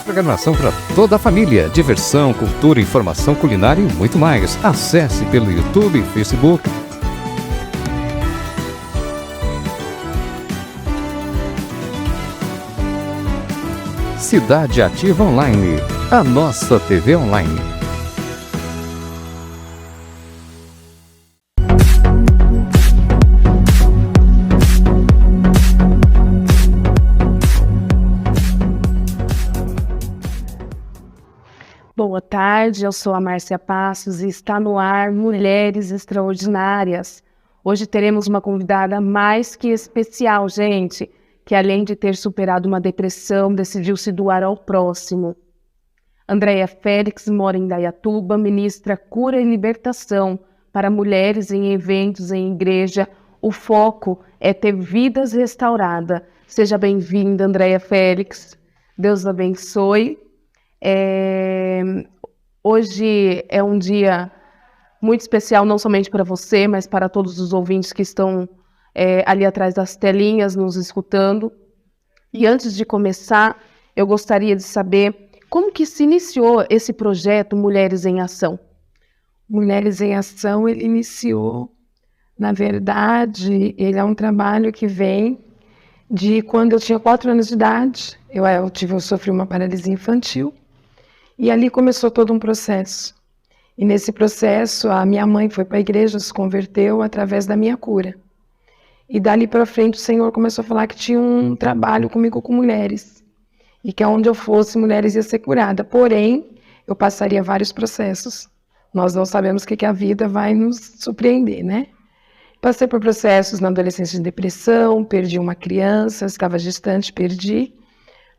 programação para toda a família. Diversão, cultura, informação culinária e muito mais. Acesse pelo YouTube e Facebook. Cidade Ativa Online, a nossa TV online. Boa tarde, eu sou a Márcia Passos e está no ar Mulheres Extraordinárias. Hoje teremos uma convidada mais que especial, gente, que além de ter superado uma depressão, decidiu se doar ao próximo. Andréia Félix mora em Indaiatuba, ministra cura e libertação para mulheres em eventos em igreja. O foco é ter vidas restauradas. Seja bem-vinda, Andréia Félix. Deus abençoe. Hoje é um dia muito especial, não somente para você, mas para todos os ouvintes que estão ali atrás das telinhas nos escutando. E antes de começar, eu gostaria de saber como que se iniciou esse projeto Mulheres em Ação. Mulheres em Ação, ele iniciou, na verdade, ele é um trabalho que vem de quando eu tinha 4 anos de idade. Eu sofri uma paralisia infantil. E ali começou todo um processo. E nesse processo, a minha mãe foi para a igreja, se converteu através da minha cura. E dali para frente, o Senhor começou a falar que tinha um trabalho comigo com mulheres. E que aonde eu fosse, mulheres ia ser curada. Porém, eu passaria vários processos. Nós não sabemos o que a vida vai nos surpreender, né? Passei por processos na adolescência de depressão, perdi uma criança, estava gestante, perdi.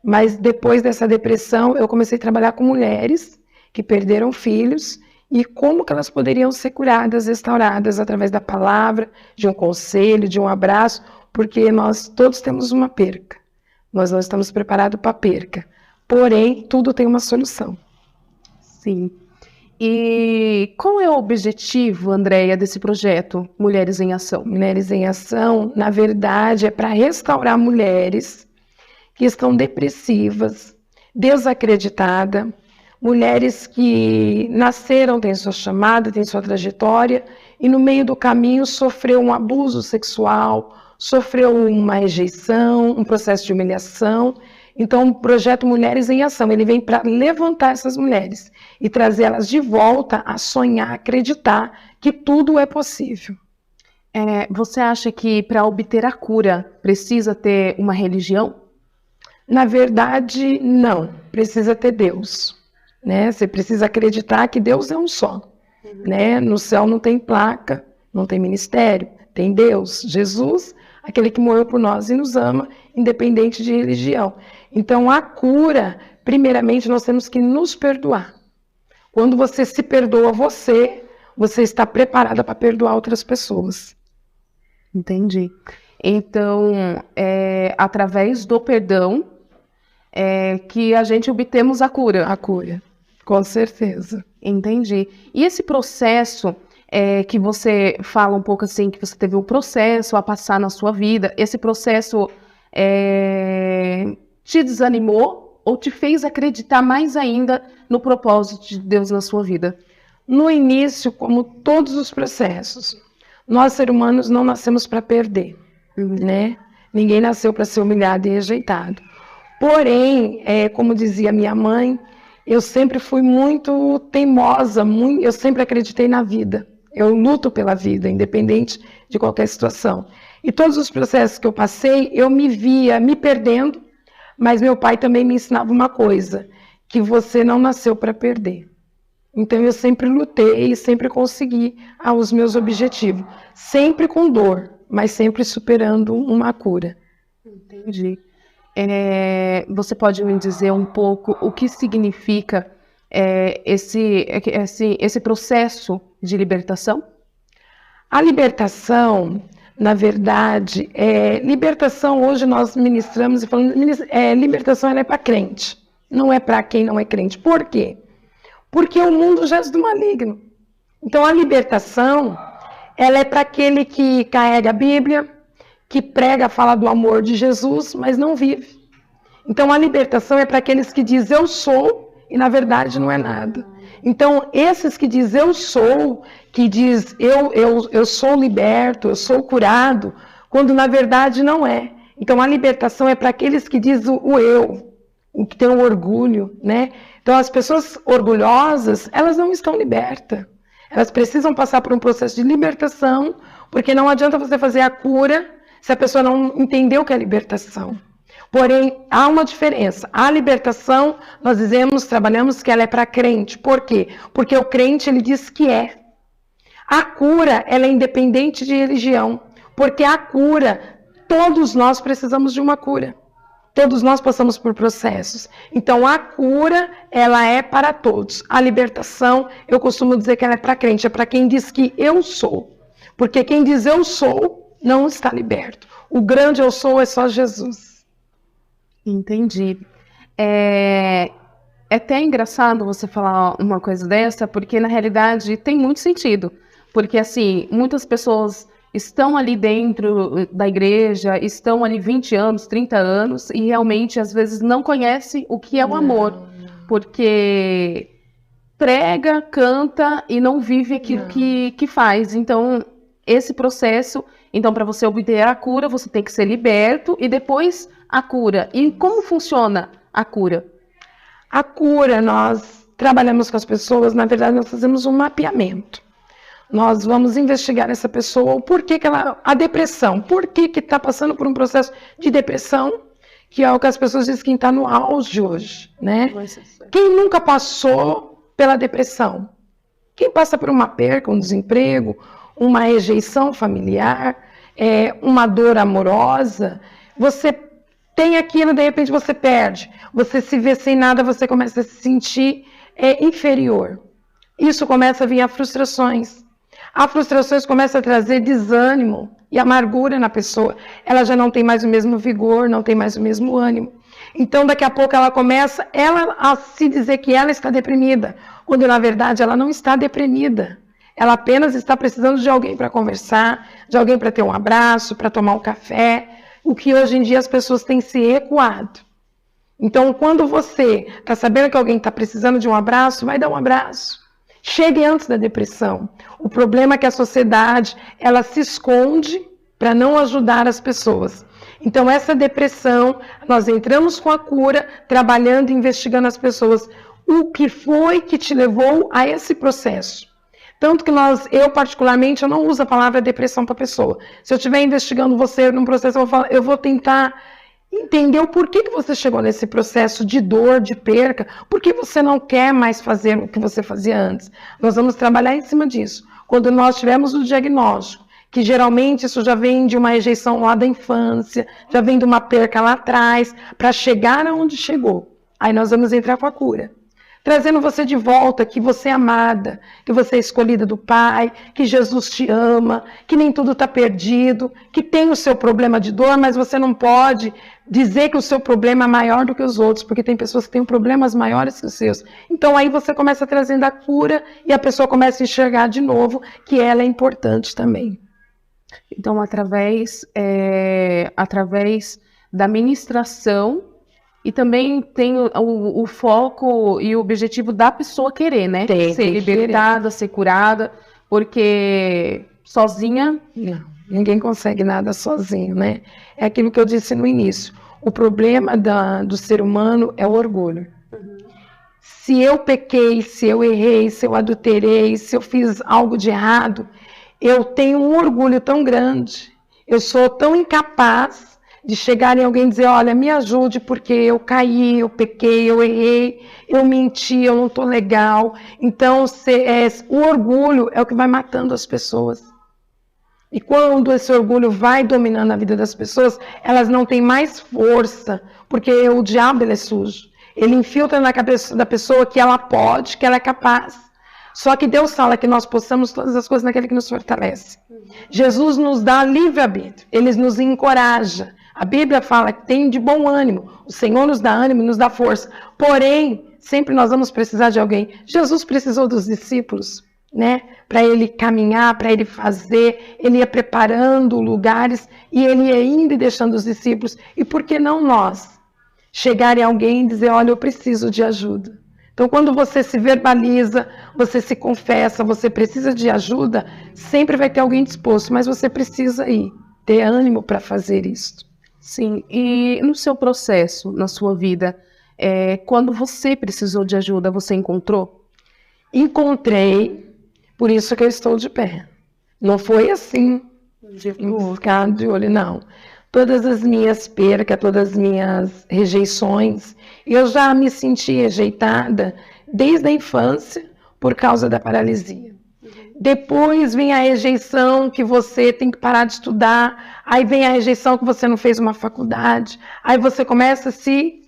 Mas depois dessa depressão, eu comecei a trabalhar com mulheres que perderam filhos e como que elas poderiam ser curadas, restauradas através da palavra, de um conselho, de um abraço, porque nós todos temos uma perca. Nós não estamos preparados para a perca. Porém, tudo tem uma solução. Sim. E qual é o objetivo, Andréia, desse projeto Mulheres em Ação? Mulheres em Ação, na verdade, é para restaurar mulheres que estão depressivas, desacreditadas, mulheres que nasceram, têm sua chamada, têm sua trajetória, e no meio do caminho sofreu um abuso sexual, sofreu uma rejeição, um processo de humilhação. Então, o projeto Mulheres em Ação, ele vem para levantar essas mulheres e trazer elas de volta a sonhar, acreditar que tudo é possível. Você acha que para obter a cura precisa ter uma religião? Na verdade, não. Precisa ter Deus, né? Você precisa acreditar que Deus é um só, né? No céu não tem placa, não tem ministério, tem Deus, Jesus, aquele que morreu por nós e nos ama, independente de religião. Então, a cura, primeiramente, nós temos que nos perdoar. Quando você se perdoa você está preparada para perdoar outras pessoas. Entendi. Então, através do perdão, que a gente obtemos a cura. A cura, com certeza. Entendi. E esse processo que você fala um pouco assim, que você teve um processo a passar na sua vida, esse processo te desanimou ou te fez acreditar mais ainda no propósito de Deus na sua vida? No início, como todos os processos, nós, seres humanos, não nascemos para perder, né? Ninguém nasceu para ser humilhado e rejeitado. Porém, como dizia minha mãe, eu sempre fui muito teimosa, eu sempre acreditei na vida. Eu luto pela vida, independente de qualquer situação. E todos os processos que eu passei, eu me via me perdendo, mas meu pai também me ensinava uma coisa, que você não nasceu para perder. Então eu sempre lutei e sempre consegui os meus objetivos. Sempre com dor, mas sempre superando uma cura. Entendi. Você pode me dizer um pouco o que significa esse processo de libertação? A libertação, na verdade, libertação hoje nós ministramos e falamos, libertação ela é para crente, não é para quem não é crente. Por quê? Porque o mundo jaz do maligno. Então a libertação, ela é para aquele que carrega a Bíblia, que prega, fala do amor de Jesus, mas não vive. Então a libertação é para aqueles que dizem eu sou e na verdade não é nada. Então esses que dizem eu sou, que diz eu sou liberto, eu sou curado, quando na verdade não é. Então a libertação é para aqueles que dizem o eu, o que tem o orgulho, né? Então as pessoas orgulhosas, elas não estão libertas. Elas precisam passar por um processo de libertação, porque não adianta você fazer a cura se a pessoa não entender o que é libertação. Porém, há uma diferença. A libertação, nós trabalhamos que ela é para crente. Por quê? Porque o crente, ele diz que é. A cura, ela é independente de religião. Porque a cura, todos nós precisamos de uma cura. Todos nós passamos por processos. Então, a cura, ela é para todos. A libertação, eu costumo dizer que ela é para crente. É para quem diz que eu sou. Porque quem diz eu sou, não está liberto. O grande eu sou é só Jesus. Entendi. É até engraçado você falar uma coisa dessa, porque na realidade tem muito sentido. Porque, assim, muitas pessoas estão ali dentro da igreja, estão ali 20 anos, 30 anos, e realmente, às vezes, não conhecem o que é o amor. Porque prega, canta e não vive aquilo que faz. Então, esse processo, então, para você obter a cura, você tem que ser liberto e depois a cura. E como funciona a cura? A cura, nós trabalhamos com as pessoas, na verdade, nós fazemos um mapeamento. Nós vamos investigar essa pessoa, o porquê que ela... A depressão, por que está passando por um processo de depressão, que é o que as pessoas dizem que está no auge hoje, né? Quem nunca passou pela depressão? Quem passa por uma perca, um desemprego, uma rejeição familiar, uma dor amorosa, você tem aquilo, de repente você perde, você se vê sem nada, você começa a se sentir inferior. Isso começa a vir a frustrações. As frustrações começam a trazer desânimo e amargura na pessoa. Ela já não tem mais o mesmo vigor, não tem mais o mesmo ânimo. Então, daqui a pouco, ela começa a se dizer que ela está deprimida, quando, na verdade, ela não está deprimida. Ela apenas está precisando de alguém para conversar, de alguém para ter um abraço, para tomar um café, o que hoje em dia as pessoas têm se ecoado. Então, quando você está sabendo que alguém está precisando de um abraço, vai dar um abraço. Chegue antes da depressão. O problema é que a sociedade, ela se esconde para não ajudar as pessoas. Então, essa depressão, nós entramos com a cura, trabalhando e investigando as pessoas. O que foi que te levou a esse processo? Tanto que eu particularmente, eu não uso a palavra depressão para a pessoa. Se eu estiver investigando você num processo, eu vou tentar entender o porquê que você chegou nesse processo de dor, de perca, por que você não quer mais fazer o que você fazia antes. Nós vamos trabalhar em cima disso. Quando nós tivermos o diagnóstico, que geralmente isso já vem de uma rejeição lá da infância, já vem de uma perca lá atrás, para chegar aonde chegou. Aí nós vamos entrar com a cura. Trazendo você de volta, que você é amada, que você é escolhida do Pai, que Jesus te ama, que nem tudo está perdido, que tem o seu problema de dor, mas você não pode dizer que o seu problema é maior do que os outros, porque tem pessoas que têm problemas maiores que os seus. Então aí você começa trazendo a cura e a pessoa começa a enxergar de novo que ela é importante também. Então, através da ministração, e também tem o foco e o objetivo da pessoa querer, né? Ser libertada, ser curada, porque sozinha... Não, ninguém consegue nada sozinho, né? É aquilo que eu disse no início. O problema do ser humano é o orgulho. Uhum. Se eu pequei, se eu errei, se eu adulterei, se eu fiz algo de errado, eu tenho um orgulho tão grande, eu sou tão incapaz de chegar em alguém e dizer, olha, me ajude porque eu caí, eu pequei, eu errei, eu menti, eu não estou legal. Então, o orgulho é o que vai matando as pessoas. E quando esse orgulho vai dominando a vida das pessoas, elas não têm mais força, porque o diabo ele é sujo. Ele infiltra na cabeça da pessoa que ela pode, que ela é capaz. Só que Deus fala que nós possamos todas as coisas naquele que nos fortalece. Jesus nos dá livre-arbítrio, Ele nos encoraja. A Bíblia fala que tem de bom ânimo. O Senhor nos dá ânimo e nos dá força. Porém, sempre nós vamos precisar de alguém. Jesus precisou dos discípulos, né? Para Ele caminhar, para Ele fazer. Ele ia preparando lugares e Ele ia indo e deixando os discípulos. E por que não nós? chegar em alguém e dizer, olha, eu preciso de ajuda. Então, quando você se verbaliza, você se confessa, você precisa de ajuda, sempre vai ter alguém disposto, mas você precisa ir, ter ânimo para fazer isso. Sim, e no seu processo, na sua vida, quando você precisou de ajuda, você encontrou? Encontrei, por isso que eu estou de pé. Não foi assim, ficar de olho, não. Todas as minhas percas, todas as minhas rejeições, eu já me senti rejeitada desde a infância por causa da paralisia. Depois vem a rejeição que você tem que parar de estudar, aí vem a rejeição que você não fez uma faculdade, aí você começa a se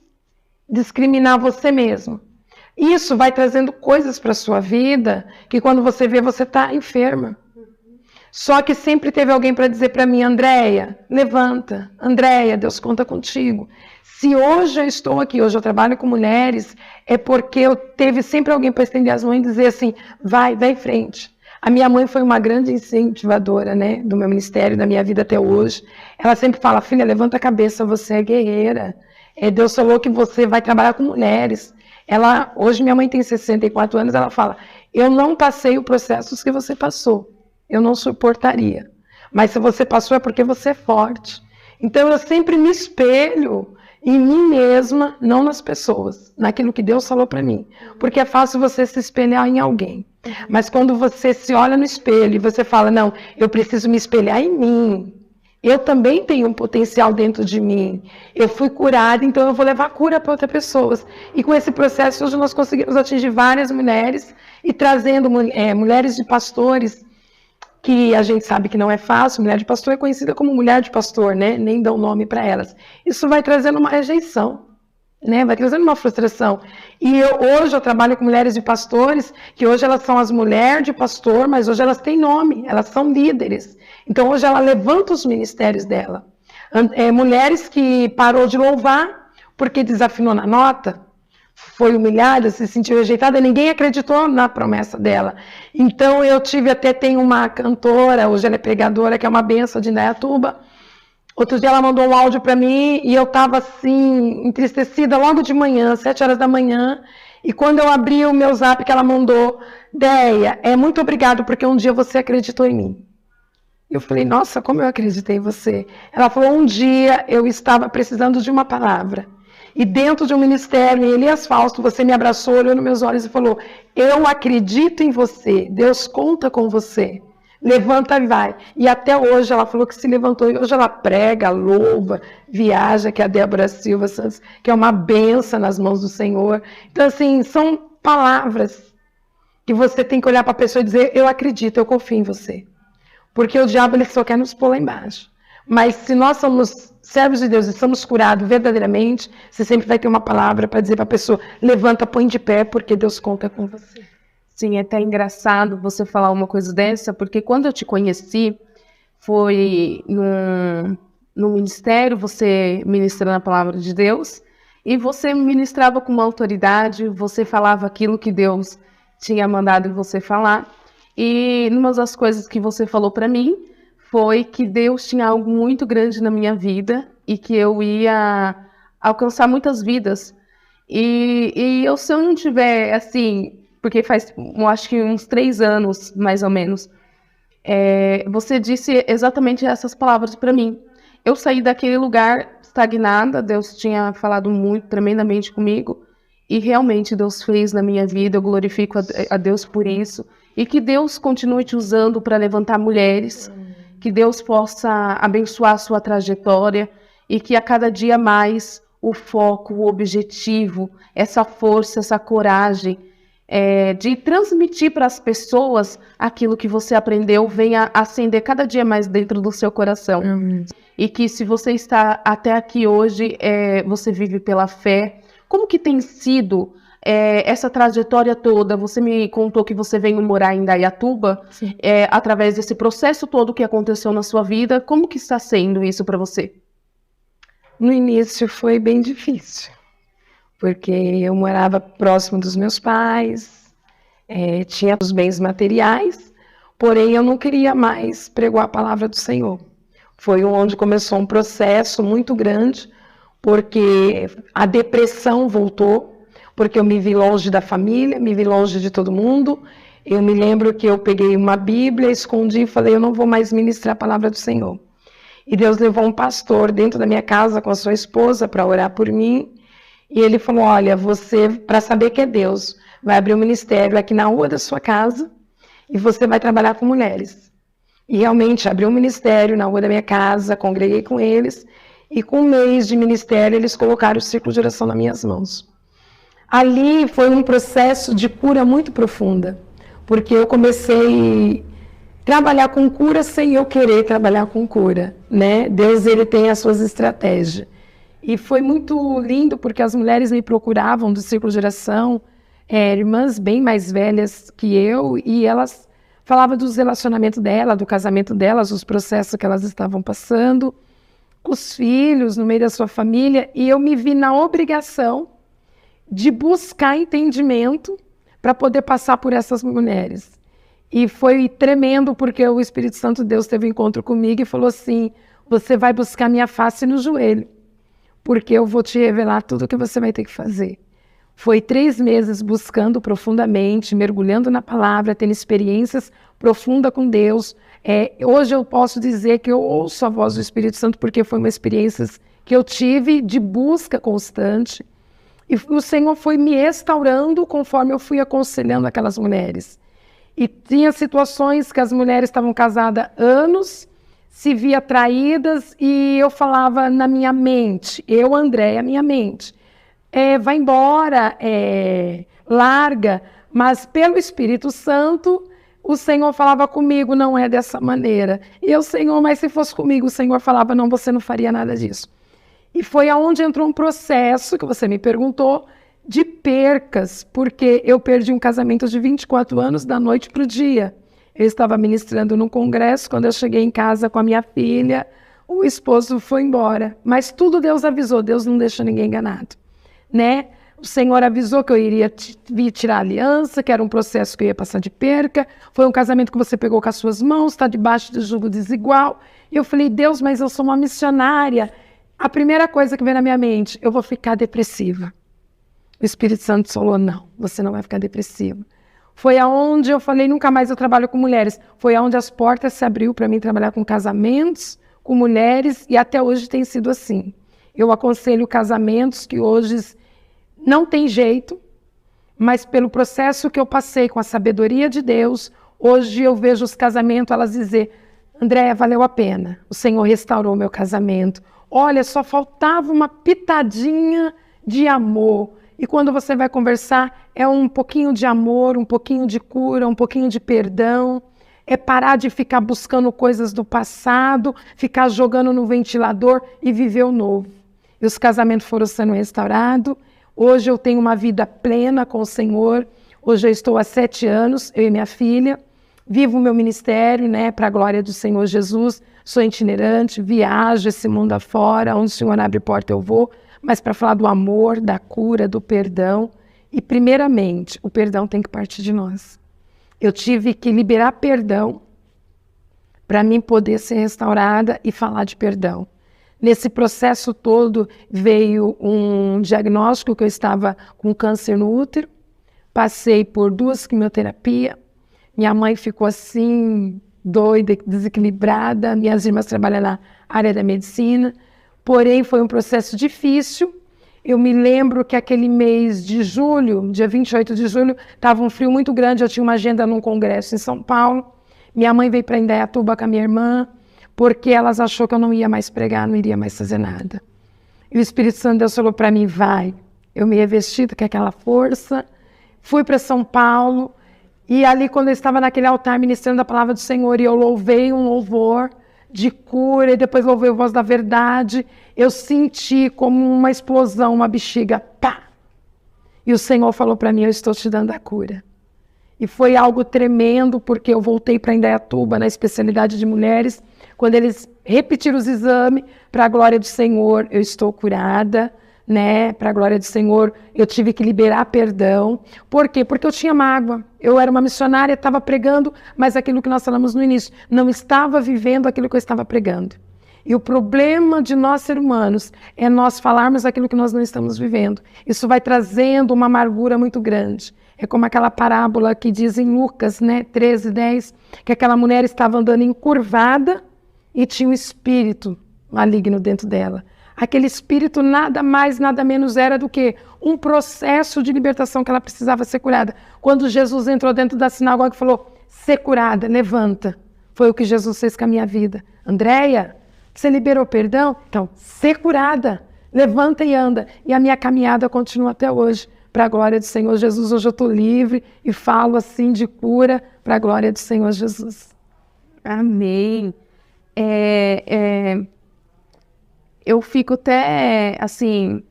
discriminar você mesmo. Isso vai trazendo coisas para a sua vida que quando você vê, você está enferma. Só que sempre teve alguém para dizer para mim, Andréia, levanta, Andréia, Deus conta contigo. Se hoje eu estou aqui, hoje eu trabalho com mulheres, é porque eu teve sempre alguém para estender as mãos e dizer assim, vai em frente. A minha mãe foi uma grande incentivadora, né, do meu ministério, da minha vida até hoje. Ela sempre fala, filha, levanta a cabeça, você é guerreira. Deus falou que você vai trabalhar com mulheres. Hoje minha mãe tem 64 anos, ela fala, eu não passei o processo que você passou. Eu não suportaria. Mas se você passou é porque você é forte. Então eu sempre me espelho em mim mesma, não nas pessoas, naquilo que Deus falou para mim. Porque é fácil você se espelhar em alguém. Mas quando você se olha no espelho e você fala, não, eu preciso me espelhar em mim. Eu também tenho um potencial dentro de mim. Eu fui curada, então eu vou levar cura para outras pessoas. E com esse processo, hoje nós conseguimos atingir várias mulheres e trazendo mulheres de pastores, que a gente sabe que não é fácil, mulher de pastor é conhecida como mulher de pastor, né? Nem dão nome para elas. Isso vai trazendo uma rejeição, né? Vai trazendo uma frustração. E hoje eu trabalho com mulheres de pastores, que hoje elas são as mulheres de pastor, mas hoje elas têm nome, elas são líderes. Então hoje ela levanta os ministérios dela. Mulheres que parou de louvar porque desafinou na nota, foi humilhada, se sentiu rejeitada, ninguém acreditou na promessa dela. Então eu tem uma cantora, hoje ela é pregadora, que é uma benção de Indaiatuba. Outro dia ela mandou um áudio para mim e eu estava assim, entristecida logo de manhã, 7 horas da manhã. E quando eu abri o meu zap que ela mandou, Déia, muito obrigado porque um dia você acreditou em mim. Eu falei, nossa, como eu acreditei em você. Ela falou, um dia eu estava precisando de uma palavra. E dentro de um ministério, em Elias Fausto, você me abraçou, olhou nos meus olhos e falou, eu acredito em você, Deus conta com você, levanta e vai. E até hoje ela falou que se levantou, e hoje ela prega, louva, viaja, que é a Débora Silva Santos, que é uma benção nas mãos do Senhor. Então, assim, são palavras que você tem que olhar para a pessoa e dizer, eu acredito, eu confio em você. Porque o diabo ele só quer nos pôr lá embaixo. Mas se nós somos servos de Deus e somos curados verdadeiramente, você sempre vai ter uma palavra para dizer para a pessoa, levanta, põe de pé, porque Deus conta com você. Sim, é até engraçado você falar uma coisa dessa, porque quando eu te conheci, foi no ministério, você ministrando a palavra de Deus, e você ministrava com uma autoridade, você falava aquilo que Deus tinha mandado você falar, e uma das coisas que você falou para mim, foi que Deus tinha algo muito grande na minha vida e que eu ia alcançar muitas vidas. E se eu não tiver, assim, porque faz, eu acho que uns 3 anos, mais ou menos, você disse exatamente essas palavras para mim. Eu saí daquele lugar estagnada, Deus tinha falado muito, tremendamente comigo, e realmente Deus fez na minha vida, eu glorifico a Deus por isso, e que Deus continue te usando para levantar mulheres, que Deus possa abençoar a sua trajetória e que a cada dia mais o foco, o objetivo, essa força, essa coragem de transmitir para as pessoas aquilo que você aprendeu venha acender cada dia mais dentro do seu coração. E que se você está até aqui hoje, você vive pela fé. Como que tem sido essa trajetória toda? Você me contou que você veio morar em Indaiatuba, através desse processo todo que aconteceu na sua vida. Como que está sendo isso para você? No início foi bem difícil, porque eu morava próximo dos meus pais, tinha os bens materiais, porém eu não queria mais pregar a palavra do Senhor. Foi onde começou um processo muito grande, porque a depressão voltou, porque eu me vi longe da família, me vi longe de todo mundo. Eu me lembro que eu peguei uma Bíblia, escondi e falei, eu não vou mais ministrar a palavra do Senhor. E Deus levou um pastor dentro da minha casa com a sua esposa para orar por mim. E ele falou, olha, você, para saber que é Deus, vai abrir um ministério aqui na rua da sua casa e você vai trabalhar com mulheres. E realmente abriu um ministério na rua da minha casa, congreguei com eles. E com um mês de ministério, eles colocaram o círculo de oração nas minhas mãos. Ali foi um processo de cura muito profunda, porque eu comecei a trabalhar com cura sem eu querer trabalhar com cura, né? Deus, ele tem as suas estratégias. E foi muito lindo, porque as mulheres me procuravam do círculo de oração, irmãs bem mais velhas que eu, e elas falavam dos relacionamentos dela, do casamento delas, os processos que elas estavam passando, os filhos, no meio da sua família, e eu me vi na obrigação de buscar entendimento para poder passar por essas mulheres. E foi tremendo, porque o Espírito Santo de Deus teve um encontro comigo e falou assim, você vai buscar minha face no joelho, porque eu vou te revelar tudo o que você vai ter que fazer. Foi 3 meses buscando profundamente, mergulhando na palavra, tendo experiências profundas com Deus. Hoje eu posso dizer que eu ouço a voz do Espírito Santo, porque foi uma experiência que eu tive de busca constante. E o Senhor foi me restaurando conforme eu fui aconselhando aquelas mulheres. E tinha situações que as mulheres estavam casadas há anos, se via traídas, e eu falava na minha mente, eu, Andréia, minha mente, vai embora, larga, mas pelo Espírito Santo, o Senhor falava comigo, não é dessa maneira. E eu, Senhor, mas se fosse comigo, o Senhor falava, não, você não faria nada disso. E foi aonde entrou um processo, que você me perguntou, de percas, porque eu perdi um casamento de 24 anos da noite para o dia. Eu estava ministrando num congresso, quando eu cheguei em casa com a minha filha, o esposo foi embora. Mas tudo Deus avisou, Deus não deixa ninguém enganado, né? O Senhor avisou que eu iria vir tirar a aliança, que era um processo que eu ia passar de perca. Foi um casamento que você pegou com as suas mãos, está debaixo de jugo desigual. E eu falei, Deus, mas eu sou uma missionária. A primeira coisa que veio na minha mente, eu vou ficar depressiva. O Espírito Santo falou, não, você não vai ficar depressiva. Foi aonde eu falei, nunca mais eu trabalho com mulheres. Foi aonde as portas se abriu para mim trabalhar com casamentos, com mulheres, e até hoje tem sido assim. Eu aconselho casamentos que hoje não tem jeito, mas pelo processo que eu passei com a sabedoria de Deus, hoje eu vejo os casamentos, elas dizer, Andréia, valeu a pena, o Senhor restaurou meu casamento. Olha, só faltava uma pitadinha de amor. E quando você vai conversar, é um pouquinho de amor, um pouquinho de cura, um pouquinho de perdão. É parar de ficar buscando coisas do passado, ficar jogando no ventilador e viver o novo. E os casamentos foram sendo restaurados. Hoje eu tenho uma vida plena com o Senhor. Hoje eu estou há 7 anos, eu e minha filha. Vivo o meu ministério, né, para a glória do Senhor Jesus. Sou itinerante, viajo esse mundo afora. Onde o Senhor abre porta eu vou. Mas para falar do amor, da cura, do perdão. E primeiramente, o perdão tem que partir de nós. Eu tive que liberar perdão para mim poder ser restaurada e falar de perdão. Nesse processo todo veio um diagnóstico que eu estava com câncer no útero. Passei por 2 quimioterapias. Minha mãe ficou assim, doida, desequilibrada. Minhas irmãs trabalham na área da medicina. Porém, foi um processo difícil. Eu me lembro que aquele mês de julho, dia 28 de julho, estava um frio muito grande. Eu tinha uma agenda num congresso em São Paulo. Minha mãe veio para Indaiatuba com a minha irmã, porque elas achou que eu não ia mais pregar, não iria mais fazer nada. E o Espírito Santo de Deus falou para mim, vai. Eu me revesti com aquela força, fui para São Paulo, e ali quando eu estava naquele altar ministrando a palavra do Senhor, e eu louvei um louvor de cura, e depois louvei a voz da verdade, eu senti como uma explosão, uma bexiga, pá! E o Senhor falou para mim, eu estou te dando a cura. E foi algo tremendo, porque eu voltei para Indaiatuba, na especialidade de mulheres. Quando eles repetiram os exames, para a glória do Senhor, eu estou curada, né? Para a glória do Senhor, eu tive que liberar perdão. Por quê? Porque eu tinha mágoa. Eu era uma missionária, estava pregando, mas aquilo que nós falamos no início, não estava vivendo aquilo que eu estava pregando. E o problema de nós, seres humanos, é nós falarmos aquilo que nós não estamos vivendo. Isso vai trazendo uma amargura muito grande. É como aquela parábola que diz em Lucas, né, 13:10, que aquela mulher estava andando encurvada e tinha um espírito maligno dentro dela. Aquele espírito nada mais, nada menos era do que um processo de libertação que ela precisava ser curada. Quando Jesus entrou dentro da sinagoga e falou, ser curada, levanta. Foi o que Jesus fez com a minha vida. Andréia, você liberou perdão? Então, ser curada, levanta e anda. E a minha caminhada continua até hoje, para a glória do Senhor Jesus. Hoje eu estou livre e falo assim de cura para a glória do Senhor Jesus. Amém. Eu fico até, assim,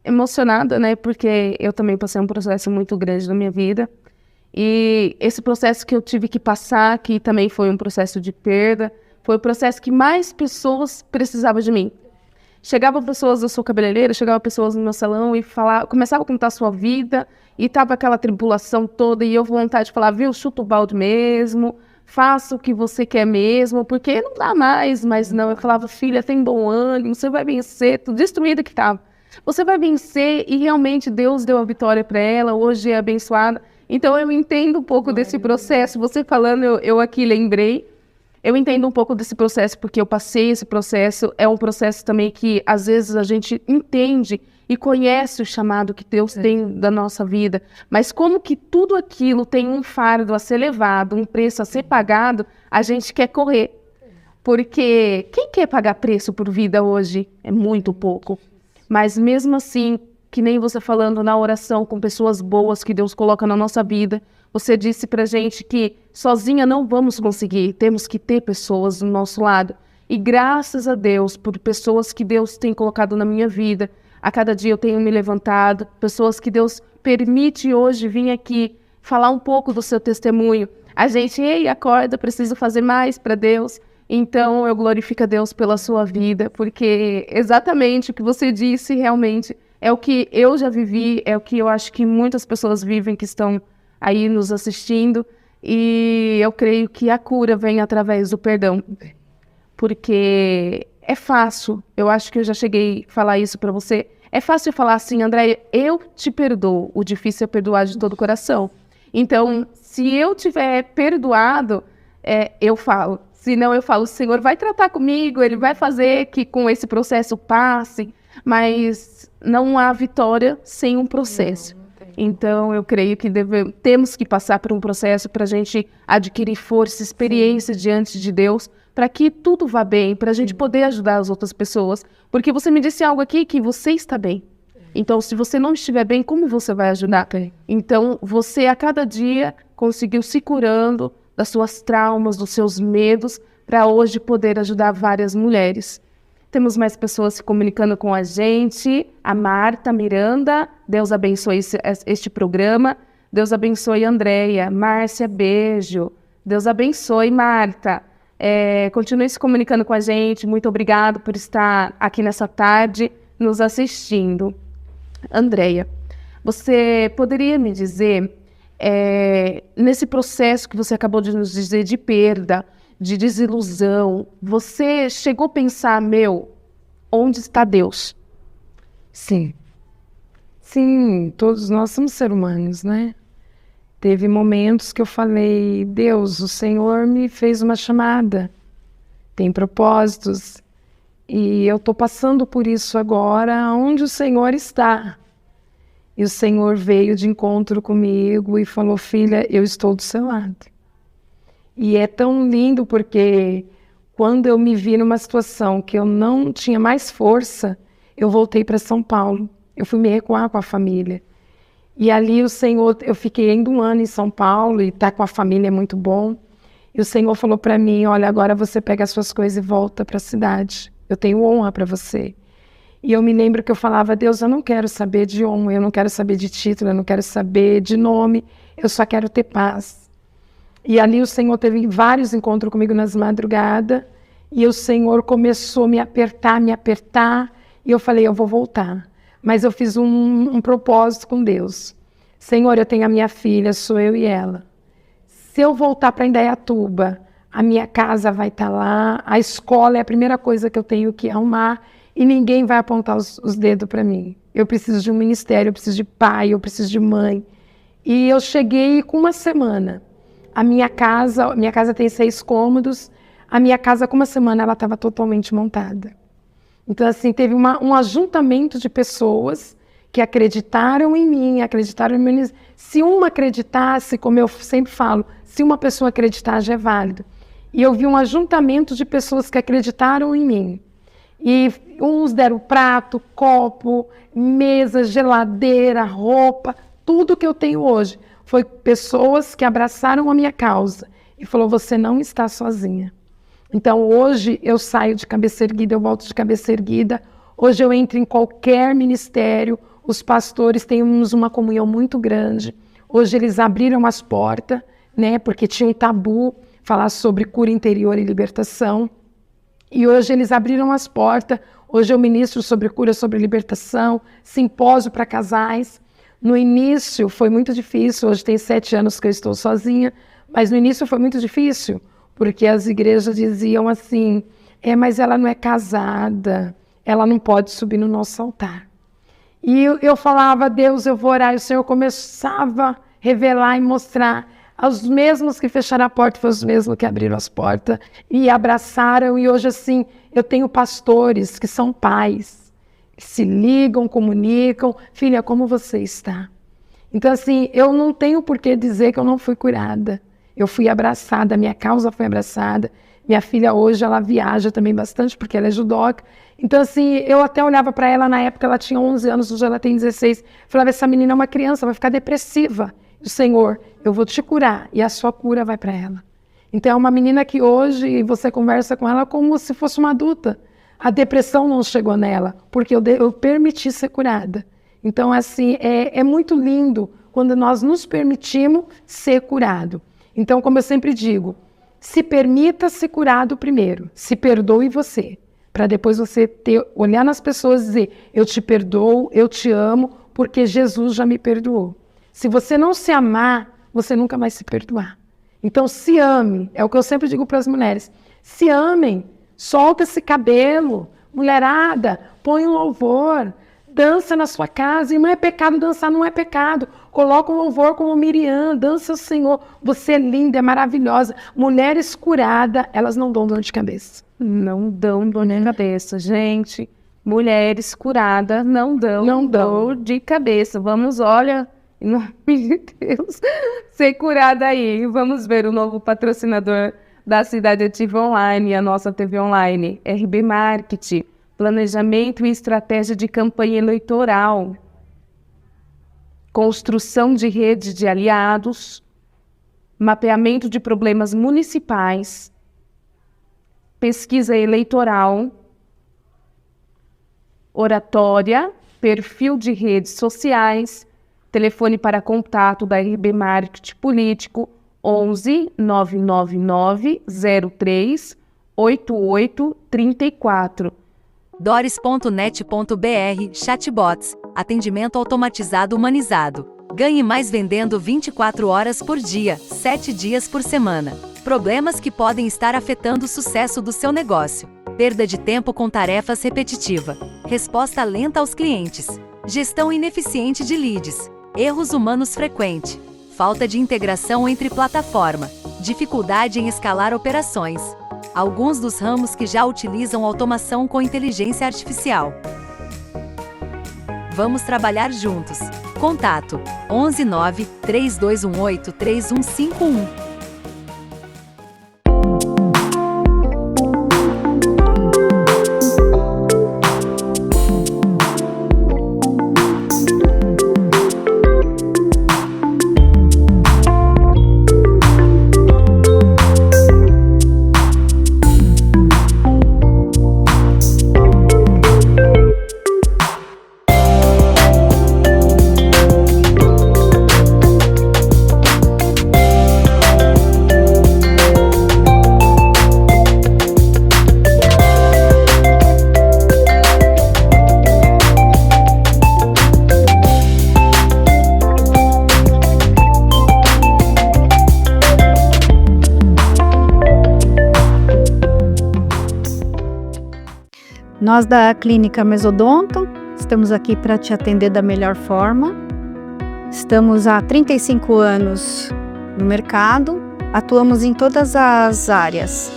emocionada, né? Porque eu também passei um processo muito grande na minha vida. E esse processo que eu tive que passar, que também foi um processo de perda, foi o processo que mais pessoas precisavam de mim. Chegavam pessoas, eu sou cabeleireira, chegavam pessoas no meu salão e começavam a contar a sua vida, e tava aquela tribulação toda, e eu com vontade de falar, viu, chuta o balde mesmo, faça o que você quer mesmo, porque não dá mais, mas não. Eu falava, filha, tem bom ânimo, você vai vencer, tudo destruída que estava. Você vai vencer, e realmente Deus deu a vitória para ela, hoje é abençoada. Então eu entendo um pouco desse processo, você falando, eu aqui lembrei, eu entendo um pouco desse processo, porque eu passei esse processo, é um processo também que às vezes a gente entende e conhece o chamado que Deus tem da nossa vida, mas como que tudo aquilo tem um fardo a ser levado, um preço a ser pagado, a gente quer correr, porque quem quer pagar preço por vida hoje é muito pouco, mas mesmo assim, que nem você falando na oração com pessoas boas que Deus coloca na nossa vida, você disse pra gente que sozinha não vamos conseguir, temos que ter pessoas do nosso lado. E graças a Deus por pessoas que Deus tem colocado na minha vida, a cada dia eu tenho me levantado, pessoas que Deus permite hoje vir aqui falar um pouco do seu testemunho. A gente, ei, acorda, preciso fazer mais para Deus. Então eu glorifico a Deus pela sua vida, porque exatamente o que você disse realmente é o que eu já vivi, é o que eu acho que muitas pessoas vivem que estão aí nos assistindo, e eu creio que a cura vem através do perdão, porque é fácil, eu acho que eu já cheguei a falar isso para você, é fácil falar assim, Andréia, eu te perdoo, o difícil é perdoar de todo o coração. Então, se eu tiver perdoado, eu falo, se não eu falo, o Senhor vai tratar comigo, Ele vai fazer que com esse processo passe, mas não há vitória sem um processo. Então, eu creio que temos que passar por um processo para a gente adquirir força, experiência diante de Deus, para que tudo vá bem, para a gente poder ajudar as outras pessoas. Porque você me disse algo aqui que você está bem. Então, se você não estiver bem, como você vai ajudar? Então, você a cada dia conseguiu se curando das suas traumas, dos seus medos, para hoje poder ajudar várias mulheres. Temos mais pessoas se comunicando com a gente. A Marta Miranda, Deus abençoe este programa. Deus abençoe a Andréia. Márcia, beijo. Deus abençoe, Marta. Continue se comunicando com a gente. Muito obrigado por estar aqui nessa tarde nos assistindo. Andréia, você poderia me dizer, nesse processo que você acabou de nos dizer de perda, de desilusão, você chegou a pensar, onde está Deus? Sim. Sim, todos nós somos seres humanos, né? Teve momentos que eu falei, Deus, o Senhor me fez uma chamada, tem propósitos, e eu estou passando por isso agora, onde o Senhor está. E o Senhor veio de encontro comigo e falou, filha, eu estou do seu lado. E é tão lindo porque quando eu me vi numa situação que eu não tinha mais força, eu voltei para São Paulo. Eu fui me recuar com a família. E ali o Senhor, eu fiquei ainda 1 ano em São Paulo e estar com a família é muito bom. E o Senhor falou para mim, olha, agora você pega as suas coisas e volta para a cidade. Eu tenho honra para você. E eu me lembro que eu falava, Deus, eu não quero saber de honra, eu não quero saber de título, eu não quero saber de nome, eu só quero ter paz. E ali o Senhor teve vários encontros comigo nas madrugadas, e o Senhor começou a me apertar, e eu falei, eu vou voltar. Mas eu fiz um propósito com Deus. Senhor, eu tenho a minha filha, sou eu e ela. Se eu voltar para Indaiatuba, a minha casa vai estar lá, a escola é a primeira coisa que eu tenho que arrumar e ninguém vai apontar os dedos para mim. Eu preciso de um ministério, eu preciso de pai, eu preciso de mãe. E eu cheguei com uma semana. A minha casa tem 6 cômodos, a minha casa com uma semana ela estava totalmente montada. Então assim, teve um ajuntamento de pessoas que acreditaram em mim, acreditaram em mim. Se uma acreditasse, como eu sempre falo, se uma pessoa acreditar já é válido. E eu vi um ajuntamento de pessoas que acreditaram em mim. E uns deram prato, copo, mesa, geladeira, roupa, tudo que eu tenho hoje. Foi pessoas que abraçaram a minha causa e falou, você não está sozinha. Então hoje eu saio de cabeça erguida, eu volto de cabeça erguida. Hoje eu entro em qualquer ministério, os pastores temos uma comunhão muito grande. Hoje eles abriram as portas, né, porque tinha um tabu falar sobre cura interior e libertação. E hoje eles abriram as portas. Hoje eu ministro sobre cura, sobre libertação, simpósio para casais. No início foi muito difícil, hoje tem 7 anos que eu estou sozinha, mas no início foi muito difícil, porque as igrejas diziam assim, mas ela não é casada, ela não pode subir no nosso altar. E eu falava, Deus, eu vou orar, e o Senhor começava a revelar e mostrar. Os mesmos que fecharam a porta foram os mesmos que abriram as portas e abraçaram. E hoje, assim, eu tenho pastores que são pais, que se ligam, comunicam. Filha, como você está? Então, assim, eu não tenho por que dizer que eu não fui curada. Eu fui abraçada, minha causa foi abraçada. Minha filha hoje, ela viaja também bastante, porque ela é judoca. Então, assim, eu até olhava para ela, na época ela tinha 11 anos, hoje ela tem 16. Falava, essa menina é uma criança, vai ficar depressiva. E o Senhor, eu vou te curar, e a sua cura vai para ela. Então, é uma menina que hoje você conversa com ela como se fosse uma adulta. A depressão não chegou nela, porque eu permiti ser curada. Então, assim, é muito lindo quando nós nos permitimos ser curado. Então, como eu sempre digo, se permita ser curado primeiro, se perdoe você, para depois você olhar nas pessoas e dizer, eu te perdoo, eu te amo, porque Jesus já me perdoou. Se você não se amar, você nunca vai se perdoar. Então, se ame, é o que eu sempre digo para as mulheres, se amem, solta esse cabelo, mulherada, põe um louvor, dança na sua casa, e não é pecado dançar, não é pecado. Coloca um louvor como Miriam, dança o Senhor. Você é linda, é maravilhosa. Mulheres curadas, elas não dão dor de cabeça. Não dão dor de cabeça, gente. Mulheres curadas não dão dor de cabeça. Vamos, olha, em nome de Deus, ser curada aí. Vamos ver o novo patrocinador da Cidade Ativa Online, a nossa TV Online, RB Marketing. Planejamento e estratégia de campanha eleitoral, construção de rede de aliados, mapeamento de problemas municipais, pesquisa eleitoral, oratória, perfil de redes sociais, telefone para contato da RB Marketing Político 11 999 03 8834. Dores.net.br Chatbots, atendimento automatizado humanizado. Ganhe mais vendendo 24 horas por dia, 7 dias por semana. Problemas que podem estar afetando o sucesso do seu negócio. Perda de tempo com tarefas repetitivas. Resposta lenta aos clientes. Gestão ineficiente de leads. Erros humanos frequentes. Falta de integração entre plataforma. Dificuldade em escalar operações. Alguns dos ramos que já utilizam automação com inteligência artificial. Vamos trabalhar juntos. Contato 11 9 3218 3151. Nós da Clínica Mesodonto estamos aqui para te atender da melhor forma. Estamos há 35 anos no mercado, atuamos em todas as áreas: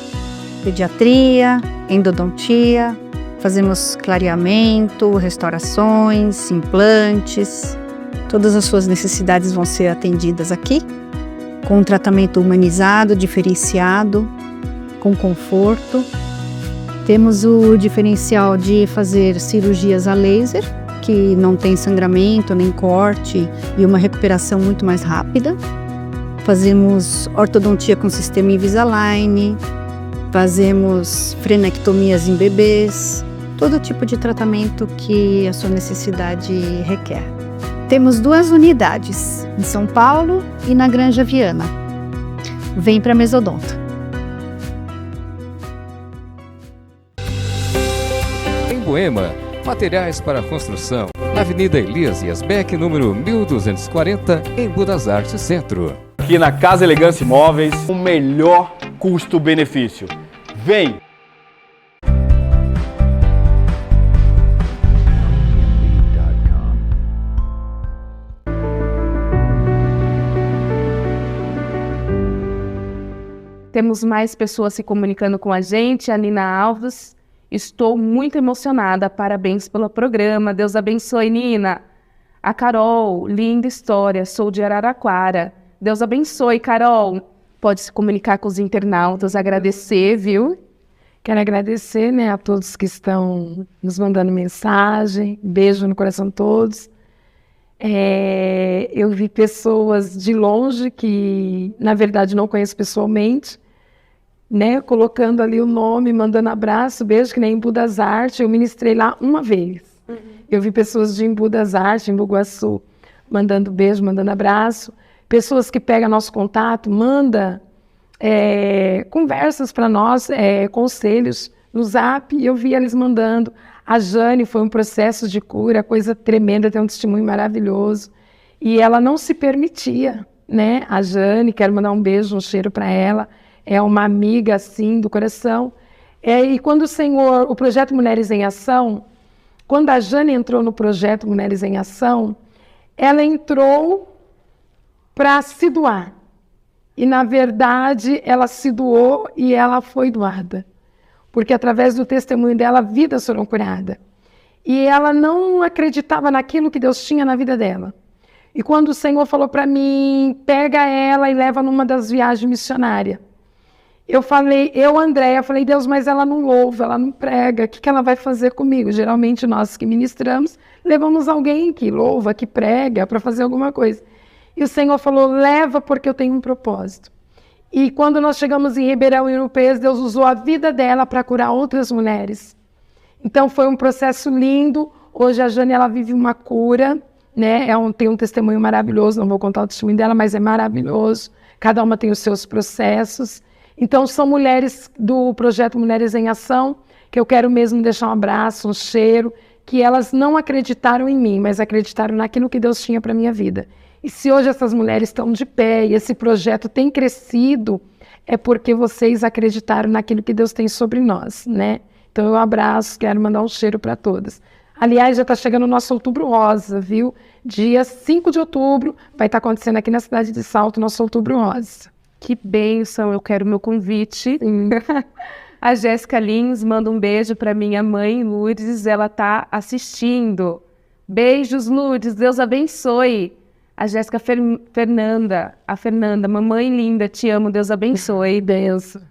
pediatria, endodontia, fazemos clareamento, restaurações, implantes. Todas as suas necessidades vão ser atendidas aqui, com um tratamento humanizado, diferenciado, com conforto. Temos o diferencial de fazer cirurgias a laser, que não tem sangramento nem corte e uma recuperação muito mais rápida. Fazemos ortodontia com sistema Invisalign, fazemos frenectomias em bebês, todo tipo de tratamento que a sua necessidade requer. Temos 2 unidades, em São Paulo e na Granja Viana. Vem para Mesodonto. Em Moema, materiais para construção, na Avenida Elias Yasbeck, número 1240, em Budas Artes Centro. Aqui na Casa Elegância Imóveis, o melhor custo-benefício. Vem! Temos mais pessoas se comunicando com a gente. A Nina Alves. Estou muito emocionada. Parabéns pelo programa. Deus abençoe, Nina. A Carol. Linda história. Sou de Araraquara. Deus abençoe, Carol. Pode se comunicar com os internautas. Agradecer, viu? Quero agradecer, né, a todos que estão nos mandando mensagem. Beijo no coração de todos. Eu vi pessoas de longe que, na verdade, não conheço pessoalmente, né, colocando ali o nome, mandando abraço, beijo, que nem em Budas Artes. Eu ministrei lá uma vez. Eu vi pessoas de Embu das Artes, em Bugaçu, mandando beijo, mandando abraço. Pessoas que pegam nosso contato, manda conversas para nós, conselhos no Zap, e eu vi eles mandando. A Jane foi um processo de cura, coisa tremenda, tem um testemunho maravilhoso. E ela não se permitia, né? A Jane, quero mandar um beijo, um cheiro para ela. É uma amiga, assim, do coração. E quando o projeto Mulheres em Ação, quando a Jane entrou no projeto Mulheres em Ação, ela entrou para se doar. E, na verdade, ela se doou e ela foi doada. Porque, através do testemunho dela, vidas foram curadas. E ela não acreditava naquilo que Deus tinha na vida dela. E quando o Senhor falou para mim, pega ela e leva numa das viagens missionárias. Andréia, falei, Deus, mas ela não louva, ela não prega, o que ela vai fazer comigo? Geralmente nós que ministramos, levamos alguém que louva, que prega, para fazer alguma coisa. E o Senhor falou, leva porque eu tenho um propósito. E quando nós chegamos em Ribeirão Europeu, Deus usou a vida dela para curar outras mulheres. Então foi um processo lindo. Hoje a Jane, ela vive uma cura, né? Tem um testemunho maravilhoso, não vou contar o testemunho dela, mas é maravilhoso. Cada uma tem os seus processos. Então, são mulheres do projeto Mulheres em Ação, que eu quero mesmo deixar um abraço, um cheiro, que elas não acreditaram em mim, mas acreditaram naquilo que Deus tinha para a minha vida. E se hoje essas mulheres estão de pé e esse projeto tem crescido, é porque vocês acreditaram naquilo que Deus tem sobre nós, né? Então, eu abraço, quero mandar um cheiro para todas. Aliás, já está chegando o nosso Outubro Rosa, viu? Dia 5 de outubro vai estar acontecendo aqui na cidade de Salto, nosso Outubro Rosa. Que bênção, eu quero meu convite. A Jéssica Lins manda um beijo para minha mãe, Lourdes, ela está assistindo. Beijos, Lourdes, Deus abençoe. A Jéssica Fernanda, mamãe linda, te amo, Deus abençoe. Benção.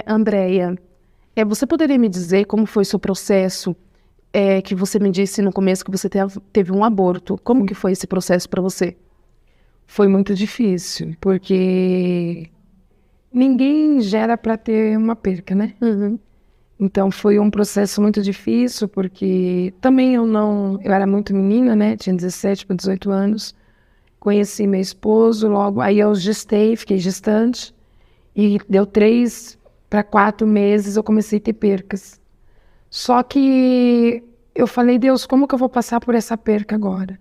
Andréia, você poderia me dizer como foi o seu processo, que você me disse no começo que você teve um aborto. Como que foi esse processo para você? Foi muito difícil, porque ninguém gera para ter uma perca, né? Uhum. Então foi um processo muito difícil, porque também eu era muito menina, né? Tinha 17 para 18 anos. Conheci meu esposo, logo aí eu gestei, fiquei gestante, e deu 3 para 4 meses eu comecei a ter percas. Só que eu falei, Deus, como que eu vou passar por essa perca agora?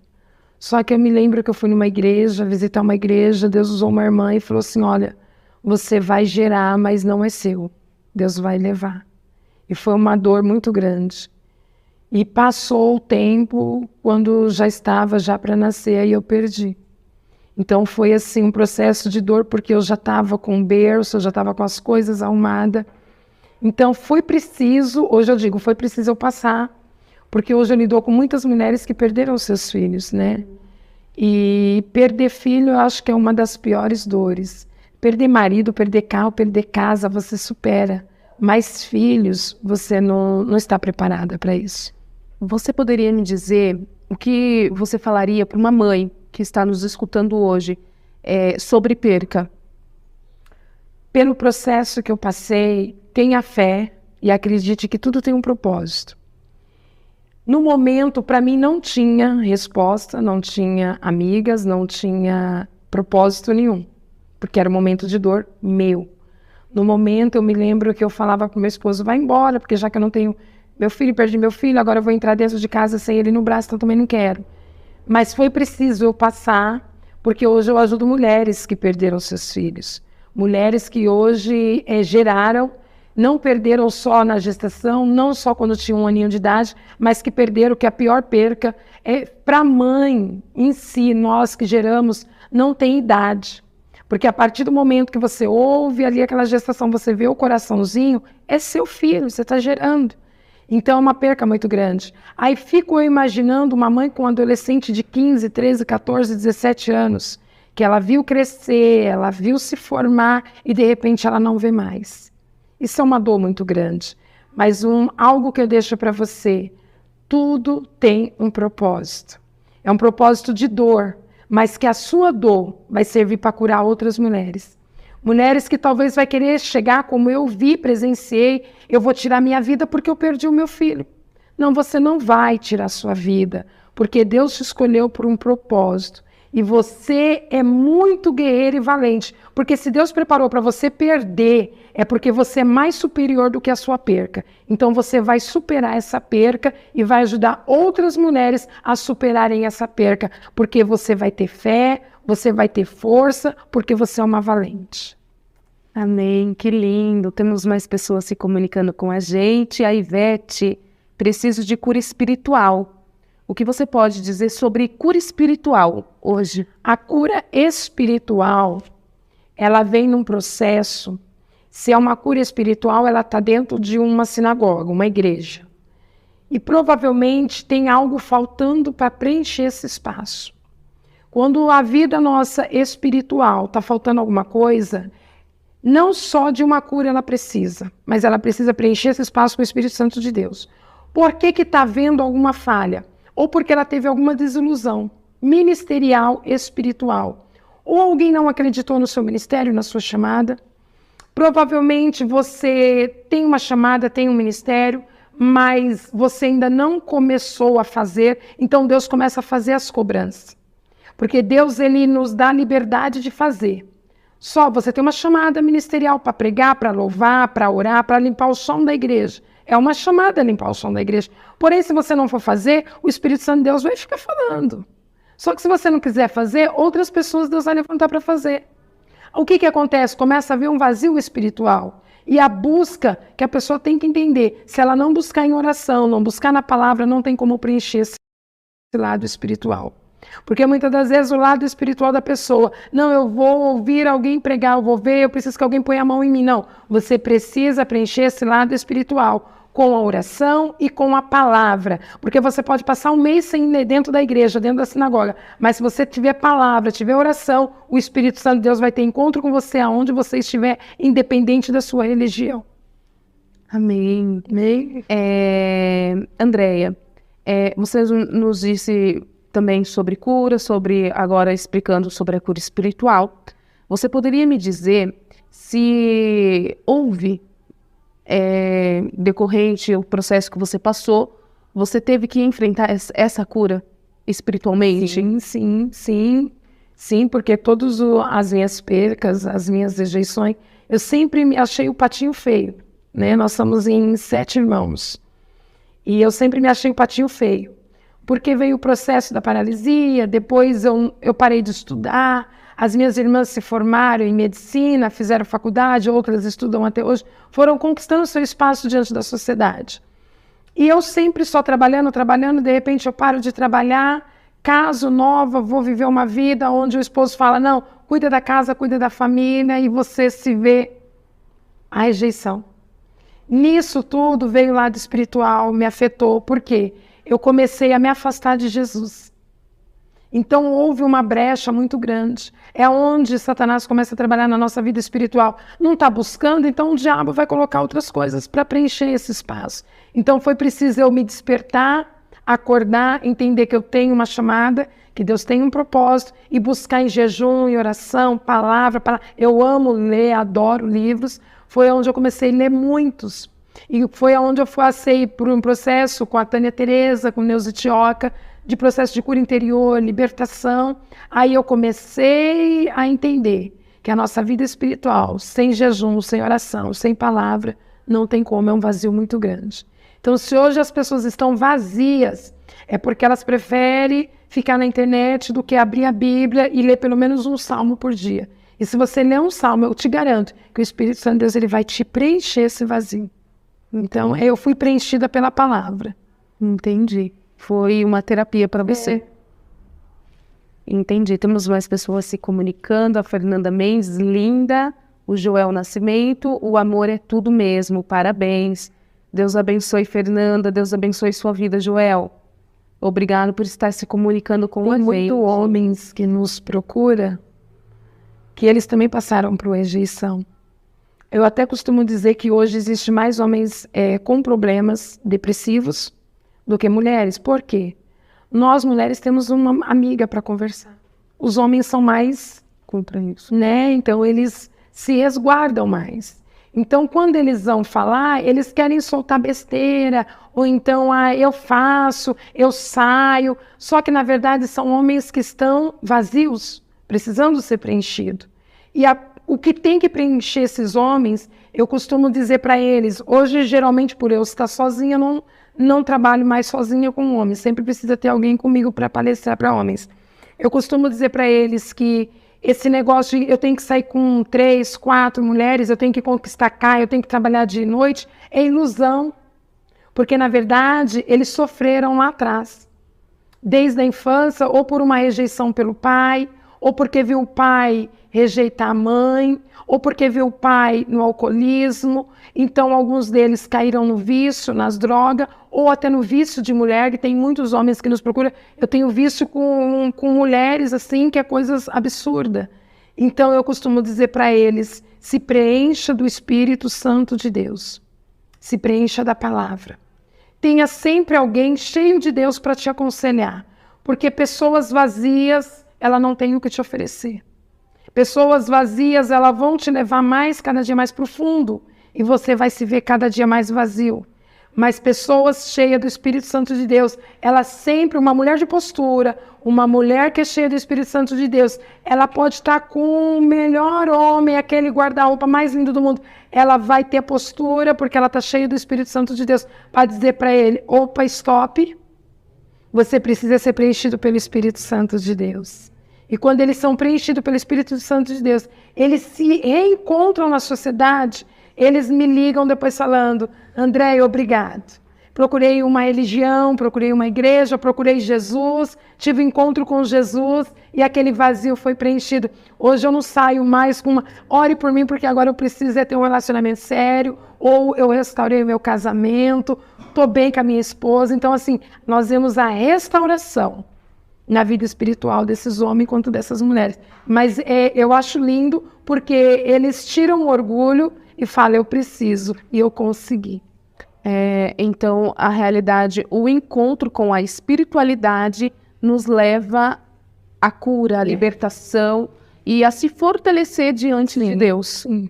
Só que eu me lembro que eu fui numa igreja, visitar uma igreja, Deus usou uma irmã e falou assim, olha, você vai gerar, mas não é seu. Deus vai levar. E foi uma dor muito grande. E passou o tempo, quando já estava para nascer, aí eu perdi. Então foi assim um processo de dor, porque eu já estava com o berço, eu já estava com as coisas arrumadas. Então foi preciso, hoje eu digo, foi preciso eu passar, porque hoje eu lido com muitas mulheres que perderam seus filhos, né? E perder filho eu acho que é uma das piores dores. Perder marido, perder carro, perder casa, você supera. Mas filhos, você não está preparada para isso. Você poderia me dizer o que você falaria para uma mãe que está nos escutando hoje sobre perca? Pelo processo que eu passei, tenha fé e acredite que tudo tem um propósito. No momento, para mim, não tinha resposta, não tinha amigas, não tinha propósito nenhum, porque era um momento de dor meu. No momento, eu me lembro que eu falava para o meu esposo, vai embora, porque já que eu não tenho meu filho, perdi meu filho, agora eu vou entrar dentro de casa sem ele no braço, então também não quero. Mas foi preciso eu passar, porque hoje eu ajudo mulheres que perderam seus filhos. Mulheres que hoje geraram, não perderam só na gestação, não só quando tinham 1 aninho de idade, mas que perderam, que a pior perca é para a mãe em si, nós que geramos, não tem idade. Porque a partir do momento que você ouve ali aquela gestação, você vê o coraçãozinho, é seu filho, você está gerando. Então é uma perca muito grande. Aí fico eu imaginando uma mãe com um adolescente de 15, 13, 14, 17 anos, que ela viu crescer, ela viu se formar e de repente ela não vê mais. Isso é uma dor muito grande. Mas algo que eu deixo para você, tudo tem um propósito. É um propósito de dor, mas que a sua dor vai servir para curar outras mulheres. Mulheres que talvez vai querer chegar como eu vi, presenciei, eu vou tirar minha vida porque eu perdi o meu filho. Não, você não vai tirar sua vida, porque Deus te escolheu por um propósito. E você é muito guerreiro e valente, porque se Deus preparou para você perder, é porque você é mais superior do que a sua perca. Então você vai superar essa perca e vai ajudar outras mulheres a superarem essa perca, porque você vai ter fé, você vai ter força, porque você é uma valente. Amém, que lindo. Temos mais pessoas se comunicando com a gente. A Ivete, preciso de cura espiritual. O que você pode dizer sobre cura espiritual hoje? A cura espiritual, ela vem num processo. Se é uma cura espiritual, ela está dentro de uma sinagoga, uma igreja. E provavelmente tem algo faltando para preencher esse espaço. Quando a vida nossa espiritual está faltando alguma coisa, não só de uma cura ela precisa, mas ela precisa preencher esse espaço com o Espírito Santo de Deus. Por que está havendo alguma falha? Ou porque ela teve alguma desilusão ministerial, espiritual. Ou alguém não acreditou no seu ministério, na sua chamada. Provavelmente você tem uma chamada, tem um ministério, mas você ainda não começou a fazer, então Deus começa a fazer as cobranças. Porque Deus, ele nos dá liberdade de fazer. Só você tem uma chamada ministerial para pregar, para louvar, para orar, para limpar o chão da igreja. É uma chamada a limpar o chão da igreja. Porém, se você não for fazer, o Espírito Santo de Deus vai ficar falando. Só que se você não quiser fazer, outras pessoas Deus vai levantar para fazer. O que acontece? Começa a haver um vazio espiritual. E a busca que a pessoa tem que entender. Se ela não buscar em oração, não buscar na palavra, não tem como preencher esse lado espiritual. Porque muitas das vezes o lado espiritual da pessoa, não, eu vou ouvir alguém pregar, eu vou ver, eu preciso que alguém ponha a mão em mim. Não, você precisa preencher esse lado espiritual com a oração e com a palavra. Porque você pode passar um mês sem ir dentro da igreja, dentro da sinagoga, mas se você tiver palavra, tiver oração, o Espírito Santo de Deus vai ter encontro com você aonde você estiver, independente da sua religião. Amém. Amém. Andréia, você nos disse também sobre cura, agora explicando sobre a cura espiritual. Você poderia me dizer se houve, decorrente o processo que você passou, você teve que enfrentar essa cura espiritualmente? Sim, porque todas as minhas percas, as minhas rejeições, eu sempre me achei o patinho feio, né? Nós somos em 7 irmãos. E eu sempre me achei o patinho feio. Porque veio o processo da paralisia, depois eu parei de estudar, As minhas irmãs se formaram em medicina, fizeram faculdade, outras estudam até hoje, foram conquistando seu espaço diante da sociedade. E eu sempre só trabalhando, de repente eu paro de trabalhar, caso nova, vou viver uma vida onde o esposo fala, não, cuida da casa, cuida da família, e você se vê a rejeição. Nisso tudo veio o lado espiritual, me afetou, por quê? Eu comecei a me afastar de Jesus. Então houve uma brecha muito grande. É onde Satanás começa a trabalhar na nossa vida espiritual. Não está buscando, então o diabo vai colocar outras coisas para preencher esse espaço. Então foi preciso eu me despertar, acordar, entender que eu tenho uma chamada, que Deus tem um propósito, e buscar em jejum, em oração, palavra. Eu amo ler, adoro livros. Foi onde eu comecei a ler muitos. E foi onde eu passei por um processo com a Tânia Teresa, com o Neuza Tioca, de processo de cura interior, libertação. Aí eu comecei a entender que a nossa vida espiritual, sem jejum, sem oração, sem palavra, não tem como, é um vazio muito grande. Então, se hoje as pessoas estão vazias, é porque elas preferem ficar na internet do que abrir a Bíblia e ler pelo menos um salmo por dia. E se você ler um salmo, eu te garanto que o Espírito Santo de Deus ele vai te preencher esse vazio. Então, eu fui preenchida pela palavra. Entendi. Foi uma terapia para você. Entendi. Temos mais pessoas se comunicando. A Fernanda Mendes, linda. O Joel Nascimento, o amor é tudo mesmo. Parabéns. Deus abençoe, Fernanda. Deus abençoe sua vida, Joel. Obrigado por estar se comunicando com a gente. Tem muitos homens que nos procuram, que eles também passaram por rejeição. Eu até costumo dizer que hoje existe mais homens com problemas depressivos do que mulheres. Por quê? Nós, mulheres, temos uma amiga para conversar. Os homens são mais contra isso, né? Então, eles se resguardam mais. Então, quando eles vão falar, eles querem soltar besteira, ou então, eu faço, eu saio. Só que, na verdade, são homens que estão vazios, precisando ser preenchidos. E o que tem que preencher esses homens, eu costumo dizer para eles, hoje, geralmente, por eu estar sozinha, não trabalho mais sozinha com homens, sempre precisa ter alguém comigo para palestrar para homens. Eu costumo dizer para eles que esse negócio de eu tenho que sair com 3, 4 mulheres, eu tenho que conquistar cá, eu tenho que trabalhar de noite, é ilusão. Porque, na verdade, eles sofreram lá atrás. Desde a infância, ou por uma rejeição pelo pai, ou porque viu o pai rejeitar a mãe, ou porque viu o pai no alcoolismo. Então, alguns deles caíram no vício, nas drogas, ou até no vício de mulher, que tem muitos homens que nos procuram. Eu tenho vício com mulheres, assim, que é coisas absurdas. Então, eu costumo dizer para eles, se preencha do Espírito Santo de Deus. Se preencha da palavra. Tenha sempre alguém cheio de Deus para te aconselhar. Porque pessoas vazias, ela não tem o que te oferecer. Pessoas vazias, elas vão te levar cada dia mais profundo. E você vai se ver cada dia mais vazio. Mas pessoas cheias do Espírito Santo de Deus, ela sempre, uma mulher de postura, uma mulher que é cheia do Espírito Santo de Deus, ela pode estar com o melhor homem, aquele guarda-roupa mais lindo do mundo. Ela vai ter postura, porque ela está cheia do Espírito Santo de Deus, para dizer para ele, opa, stop, você precisa ser preenchido pelo Espírito Santo de Deus. E quando eles são preenchidos pelo Espírito Santo de Deus, eles se reencontram na sociedade, eles me ligam depois falando, André, obrigado. Procurei uma religião, procurei uma igreja, procurei Jesus, tive um encontro com Jesus e aquele vazio foi preenchido. Hoje eu não saio mais com uma... Ore por mim porque agora eu preciso ter um relacionamento sério, ou eu restaurei o meu casamento, estou bem com a minha esposa. Então, assim, nós vemos a restauração na vida espiritual desses homens quanto dessas mulheres. Mas eu acho lindo porque eles tiram o orgulho e falam, eu preciso, e eu consegui. Então, a realidade, o encontro com a espiritualidade nos leva à cura, à libertação e a se fortalecer diante de Deus. Sim.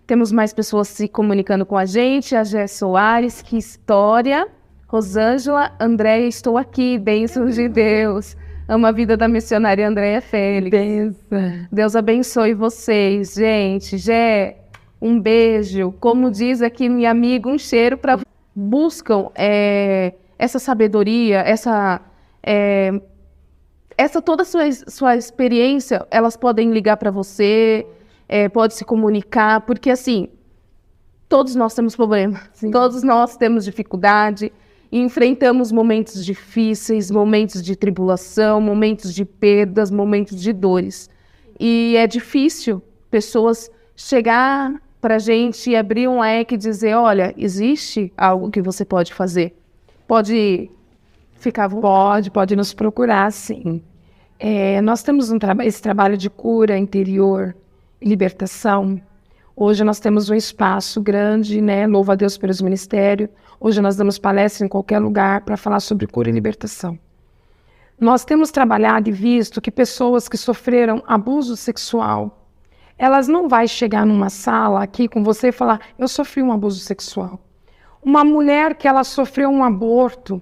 Temos mais pessoas se comunicando com a gente. A Gé Soares, que história. Rosângela, Andréia, estou aqui, bênçãos de Deus. Amo a vida da missionária Andréia Félix. Benção. Deus abençoe vocês, gente. Gé, um beijo. Como diz aqui minha amiga, um cheiro para... Buscam essa sabedoria, toda sua experiência, elas podem ligar para você, pode se comunicar, porque assim, todos nós temos problemas, todos nós temos dificuldade, enfrentamos momentos difíceis, momentos de tribulação, momentos de perdas, momentos de dores. E é difícil pessoas chegar para a gente e abrir um leque e dizer, olha, existe algo que você pode fazer. Pode ficar à vontade. Pode nos procurar, sim. Nós temos esse trabalho de cura interior e libertação. Hoje nós temos um espaço grande, né? Louva a Deus pelos ministérios. Hoje nós damos palestra em qualquer lugar para falar sobre cura e libertação. Nós temos trabalhado e visto que pessoas que sofreram abuso sexual, elas não vão chegar numa sala aqui com você e falar, eu sofri um abuso sexual. Uma mulher que ela sofreu um aborto,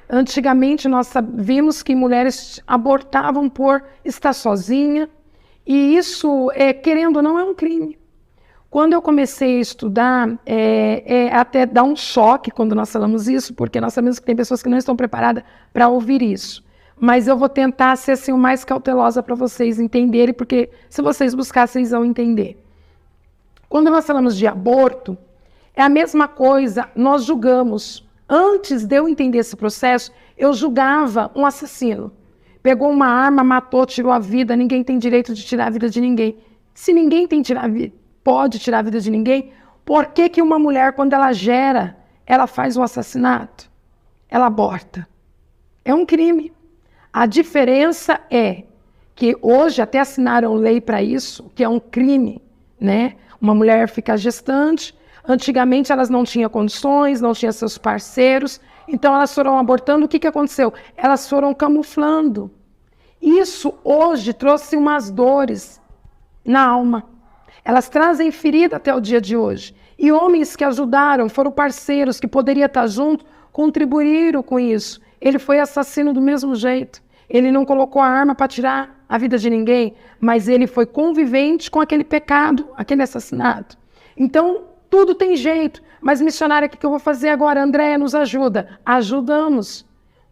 antigamente nós vimos que mulheres abortavam por estar sozinha, e isso, querendo ou não, é um crime. Quando eu comecei a estudar, até dá um choque quando nós falamos isso, porque nós sabemos que tem pessoas que não estão preparadas para ouvir isso. Mas eu vou tentar ser assim, o mais cautelosa para vocês entenderem, porque se vocês buscarem, vocês vão entender. Quando nós falamos de aborto, é a mesma coisa, nós julgamos. Antes de eu entender esse processo, eu julgava um assassino. Pegou uma arma, matou, tirou a vida, ninguém tem direito de tirar a vida de ninguém. Se ninguém pode tirar a vida de ninguém, por que que uma mulher, quando ela gera, ela faz um assassinato? Ela aborta. É um crime. A diferença é que hoje até assinaram lei para isso, que é um crime, né? Uma mulher fica gestante, antigamente elas não tinham condições, não tinham seus parceiros, então elas foram abortando. O que aconteceu? Elas foram camuflando. Isso hoje trouxe umas dores na alma. Elas trazem ferida até o dia de hoje. E homens que ajudaram, foram parceiros que poderiam estar juntos, contribuíram com isso. Ele foi assassino do mesmo jeito. Ele não colocou a arma para tirar a vida de ninguém, mas ele foi convivente com aquele pecado, aquele assassinato. Então, tudo tem jeito. Mas, missionária, o que eu vou fazer agora? Andréia, nos ajuda. Ajudamos.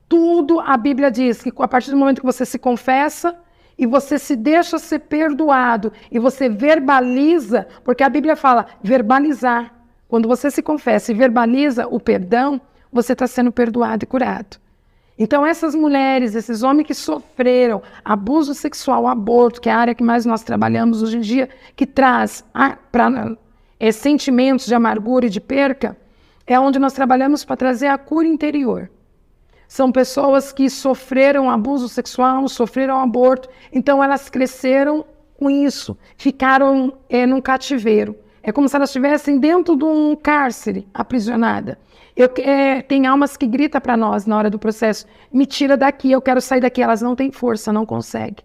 Tudo a Bíblia diz que a partir do momento que você se confessa e você se deixa ser perdoado e você verbaliza, porque a Bíblia fala verbalizar. Quando você se confessa e verbaliza o perdão, você está sendo perdoado e curado. Então, essas mulheres, esses homens que sofreram abuso sexual, aborto, que é a área que mais nós trabalhamos hoje em dia, que traz sentimentos de amargura e de perca, é onde nós trabalhamos para trazer a cura interior. São pessoas que sofreram abuso sexual, sofreram aborto, então elas cresceram com isso, ficaram num cativeiro. É como se elas estivessem dentro de um cárcere, aprisionada. Tem almas que gritam para nós na hora do processo, me tira daqui, eu quero sair daqui. Elas não têm força, não conseguem.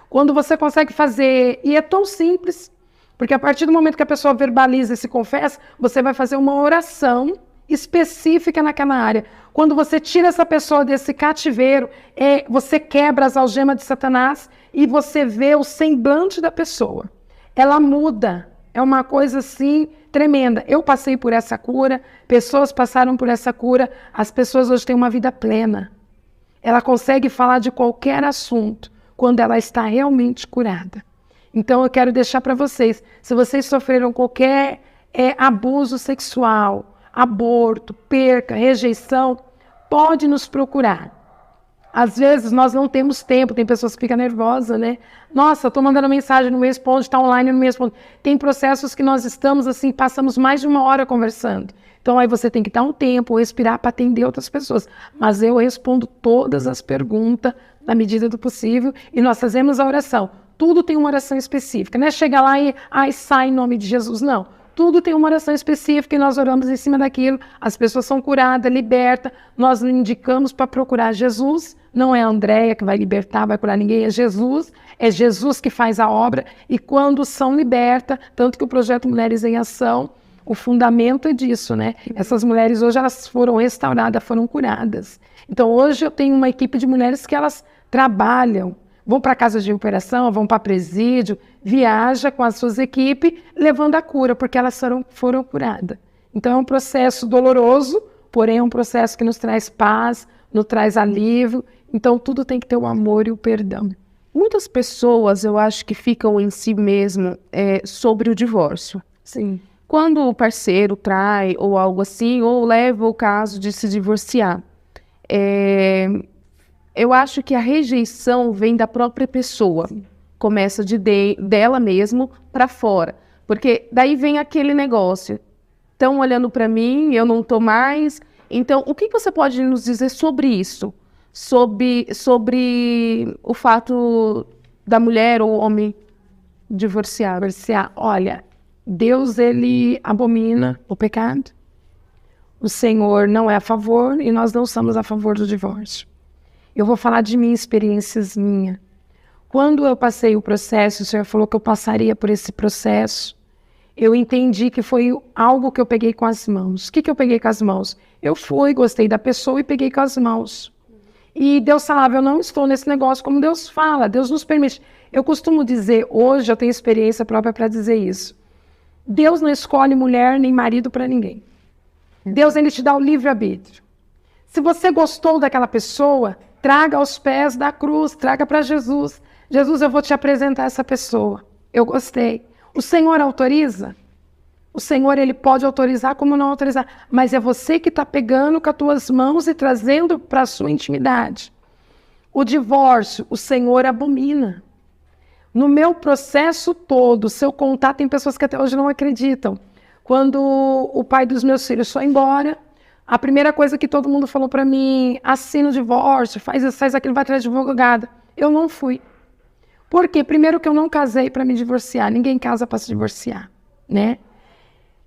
Quando você consegue fazer, e é tão simples, porque a partir do momento que a pessoa verbaliza e se confessa, você vai fazer uma oração específica naquela área. Quando você tira essa pessoa desse cativeiro, você quebra as algemas de Satanás e você vê o semblante da pessoa. Ela muda. É uma coisa assim tremenda. Eu passei por essa cura, pessoas passaram por essa cura, as pessoas hoje têm uma vida plena. Ela consegue falar de qualquer assunto quando ela está realmente curada. Então eu quero deixar para vocês, se vocês sofreram qualquer abuso sexual, aborto, perca, rejeição, pode nos procurar. Às vezes nós não temos tempo, tem pessoas que ficam nervosas, né? Nossa, estou mandando mensagem, não me responde, está online, não me responde. Tem processos que nós estamos assim, passamos mais de uma hora conversando. Então aí você tem que dar um tempo, respirar para atender outras pessoas. Mas eu respondo todas as perguntas na medida do possível e nós fazemos a oração. Tudo tem uma oração específica, não é chegar lá e sai em nome de Jesus, não. Tudo tem uma oração específica e nós oramos em cima daquilo, as pessoas são curadas, libertas, nós indicamos para procurar Jesus, não é a Andréia que vai libertar, vai curar ninguém, é Jesus que faz a obra, e quando são libertas, tanto que o projeto Mulheres em Ação, o fundamento é disso, né? Essas mulheres hoje elas foram restauradas, foram curadas. Então hoje eu tenho uma equipe de mulheres que elas trabalham, vão para casa de recuperação, vão para presídio, viaja com as suas equipes, levando a cura, porque elas foram curadas. Então é um processo doloroso, porém é um processo que nos traz paz, nos traz alívio Então, tudo tem que ter o amor e o perdão. Muitas pessoas, eu acho que ficam em si mesmo sobre o divórcio. Sim. Quando o parceiro trai ou algo assim, ou leva o caso de se divorciar, eu acho que a rejeição vem da própria pessoa. Começa dela mesmo para fora. Porque daí vem aquele negócio. Estão olhando para mim, eu não estou mais. Então, o que você pode nos dizer sobre isso? Sobre o fato da mulher ou homem divorciar? Olha, Deus, ele abomina o pecado. O Senhor não é a favor e nós não somos a favor do divórcio. Eu vou falar de minhas experiências minhas. Quando eu passei o processo, o Senhor falou que eu passaria por esse processo, eu entendi que foi algo que eu peguei com as mãos. O que eu peguei com as mãos? Eu gostei da pessoa e peguei com as mãos. E Deus falava, eu não estou nesse negócio como Deus fala, Deus nos permite. Eu costumo dizer, hoje eu tenho experiência própria para dizer isso. Deus não escolhe mulher nem marido para ninguém. Deus, ele te dá o livre-arbítrio. Se você gostou daquela pessoa, traga aos pés da cruz, traga para Jesus. Jesus, eu vou te apresentar essa pessoa. Eu gostei. O Senhor autoriza? O Senhor, ele pode autorizar como não autorizar. Mas é você que está pegando com as tuas mãos e trazendo para a sua intimidade. O divórcio, o Senhor abomina. No meu processo todo, se eu contar, tem pessoas que até hoje não acreditam. Quando o pai dos meus filhos foi embora, a primeira coisa que todo mundo falou para mim, assina o divórcio, faz isso, faz aquilo, vai atrás de advogada. Eu não fui. Por quê? Primeiro que eu não casei para me divorciar. Ninguém casa para se divorciar, né?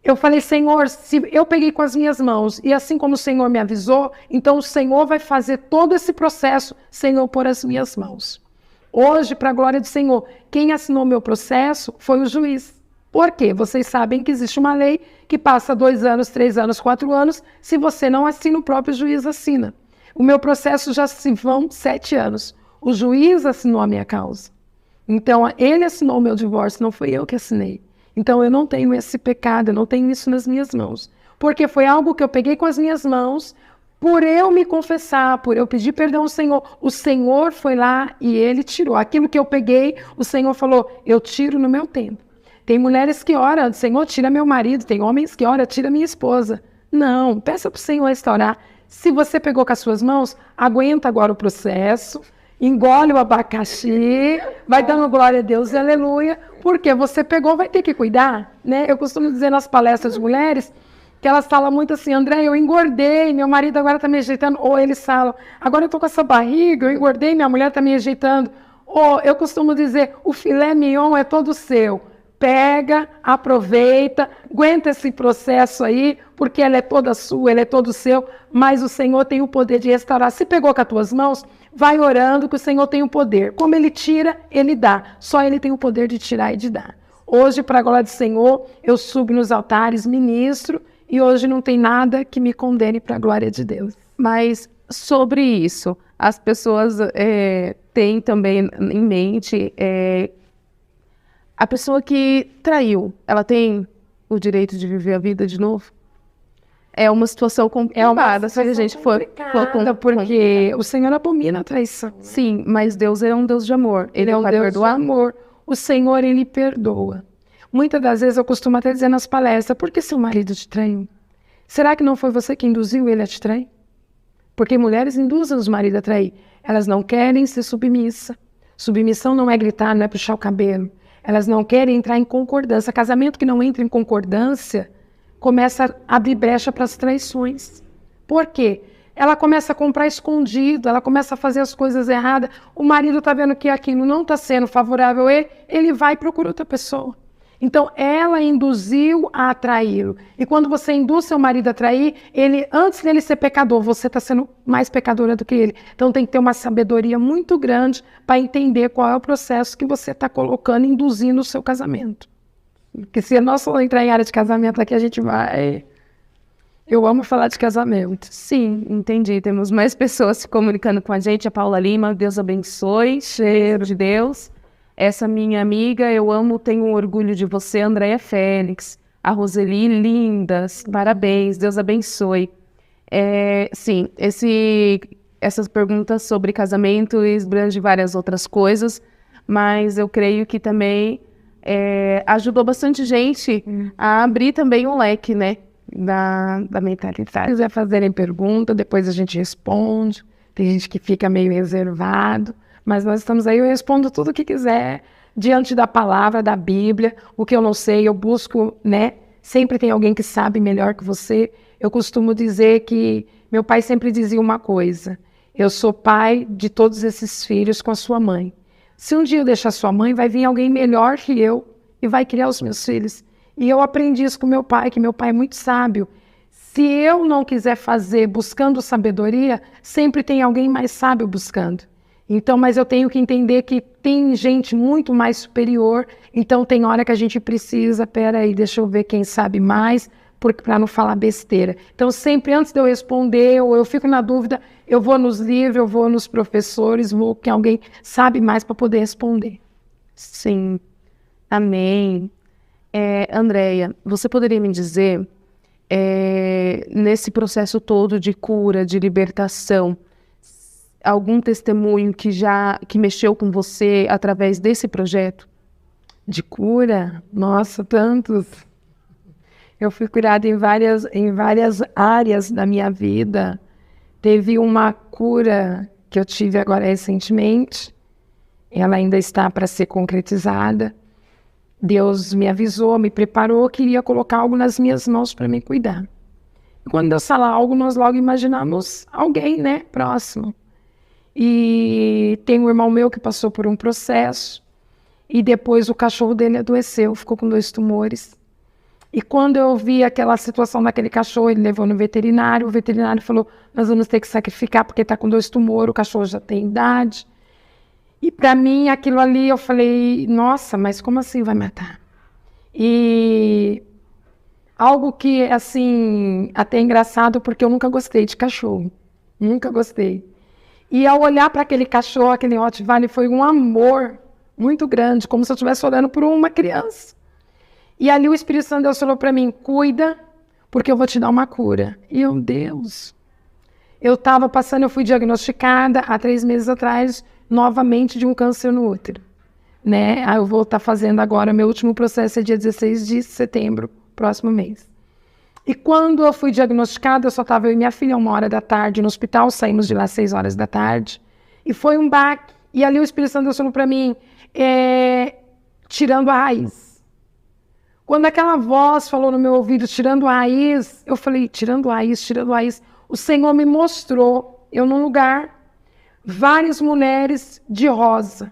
Eu falei, Senhor, se eu peguei com as minhas mãos e assim como o Senhor me avisou, então o Senhor vai fazer todo esse processo sem eu pôr as minhas mãos. Hoje, para a glória do Senhor, quem assinou meu processo foi o juiz. Por quê? Vocês sabem que existe uma lei que passa 2 anos, 3 anos, 4 anos, se você não assina, o próprio juiz assina. O meu processo já se vão 7 anos. O juiz assinou a minha causa. Então, ele assinou o meu divórcio, não fui eu que assinei. Então, eu não tenho esse pecado, eu não tenho isso nas minhas mãos. Porque foi algo que eu peguei com as minhas mãos, por eu me confessar, por eu pedir perdão ao Senhor. O Senhor foi lá e ele tirou. Aquilo que eu peguei, o Senhor falou, eu tiro no meu tempo. Tem mulheres que oram, Senhor, tira meu marido. Tem homens que oram, tira minha esposa. Não, peça para o Senhor restaurar. Se você pegou com as suas mãos, aguenta agora o processo, engole o abacaxi, vai dando glória a Deus e aleluia, porque você pegou, vai ter que cuidar, né? Eu costumo dizer nas palestras de mulheres que elas falam muito assim, André, eu engordei, meu marido agora está me rejeitando, ou eles falam, agora eu estou com essa barriga, eu engordei, minha mulher está me rejeitando, ou eu costumo dizer, o filé mignon é todo seu. Pega, aproveita, aguenta esse processo aí, porque ela é toda sua, ele é todo seu, mas o Senhor tem o poder de restaurar. Se pegou com as tuas mãos, vai orando que o Senhor tem o poder. Como ele tira, ele dá. Só ele tem o poder de tirar e de dar. Hoje, para a glória do Senhor, eu subo nos altares, ministro, e hoje não tem nada que me condene para a glória de Deus. Mas sobre isso, as pessoas têm também em mente... a pessoa que traiu, ela tem o direito de viver a vida de novo? É uma situação complicada, se a gente for porque o Senhor abomina a traição. Sim, mas Deus é um Deus de amor. Ele é um Deus de amor. O Senhor, ele perdoa. Muitas das vezes eu costumo até dizer nas palestras, por que seu marido te traiu? Será que não foi você que induziu ele a te trair? Porque mulheres induzem os maridos a trair. Elas não querem ser submissa. Submissão não é gritar, não é puxar o cabelo. Elas não querem entrar em concordância. Casamento que não entra em concordância começa a abrir brecha para as traições. Por quê? Ela começa a comprar escondido, ela começa a fazer as coisas erradas. O marido está vendo que aquilo não está sendo favorável a ele, ele vai e procura outra pessoa. Então, ela induziu a traí-lo. E quando você induz seu marido a trair, ele, antes dele ser pecador, você está sendo mais pecadora do que ele. Então, tem que ter uma sabedoria muito grande para entender qual é o processo que você está colocando, induzindo o seu casamento. Porque se nós for entrar em área de casamento aqui, a gente vai... Eu amo falar de casamento. Sim, entendi. Temos mais pessoas se comunicando com a gente. A Paula Lima, Deus abençoe. Cheiro de Deus. Essa minha amiga, eu amo, tenho um orgulho de você, Andréia Félix. A Roseli, lindas, parabéns, Deus abençoe. Sim, essas perguntas sobre casamento e esbrange várias outras coisas, mas eu creio que também ajudou bastante gente a abrir também um leque, né, da mentalidade. Se quiser fazerem pergunta, depois a gente responde. Tem gente que fica meio reservado, mas nós estamos aí, eu respondo tudo o que quiser, diante da palavra, da Bíblia. O que eu não sei, eu busco, né? Sempre tem alguém que sabe melhor que você. Eu costumo dizer que meu pai sempre dizia uma coisa: eu sou pai de todos esses filhos com a sua mãe. Se um dia eu deixar sua mãe, vai vir alguém melhor que eu e vai criar os meus filhos. E eu aprendi isso com meu pai, que meu pai é muito sábio. Se eu não quiser fazer buscando sabedoria, sempre tem alguém mais sábio buscando. Então, mas eu tenho que entender que tem gente muito mais superior, então tem hora que a gente precisa, peraí, deixa eu ver quem sabe mais, para não falar besteira. Então, sempre antes de eu responder, ou eu fico na dúvida, eu vou nos livros, eu vou nos professores, vou que alguém sabe mais para poder responder. Sim, amém. Andréia, você poderia me dizer, nesse processo todo de cura, de libertação, algum testemunho que mexeu com você através desse projeto? De cura? Nossa, tantos! Eu fui curada em várias áreas da minha vida. Teve uma cura que eu tive agora recentemente. Ela ainda está para ser concretizada. Deus me avisou, me preparou, queria colocar algo nas minhas mãos para me cuidar. Quando Deus fala algo, nós logo imaginamos alguém, né, próximo. E tem um irmão meu que passou por um processo e depois o cachorro dele adoeceu, ficou com 2 tumores. E quando eu vi aquela situação daquele cachorro, ele levou no veterinário, o veterinário falou, nós vamos ter que sacrificar porque está com 2 tumores, o cachorro já tem idade. E para mim, aquilo ali, eu falei, nossa, mas como assim vai matar? E algo que, assim, até engraçado, porque eu nunca gostei de cachorro. Nunca gostei. E ao olhar para aquele cachorro, aquele Rottweiler, foi um amor muito grande, como se eu estivesse olhando por uma criança. E ali o Espírito Santo Deus falou para mim, cuida, porque eu vou te dar uma cura. E eu, Deus, eu estava passando, eu fui diagnosticada há 3 meses atrás, novamente de um câncer no útero. Né? Eu vou estar fazendo agora, meu último processo é dia 16 de setembro, próximo mês. E quando eu fui diagnosticada, eu só estava eu e minha filha 1h no hospital, saímos de lá às 6h. E foi um baque. E ali o Espírito Santo Deus falou para mim, tirando a raiz. Quando aquela voz falou no meu ouvido, tirando a raiz, eu falei, tirando a raiz, tirando a raiz. O Senhor me mostrou, eu num lugar, várias mulheres de rosa.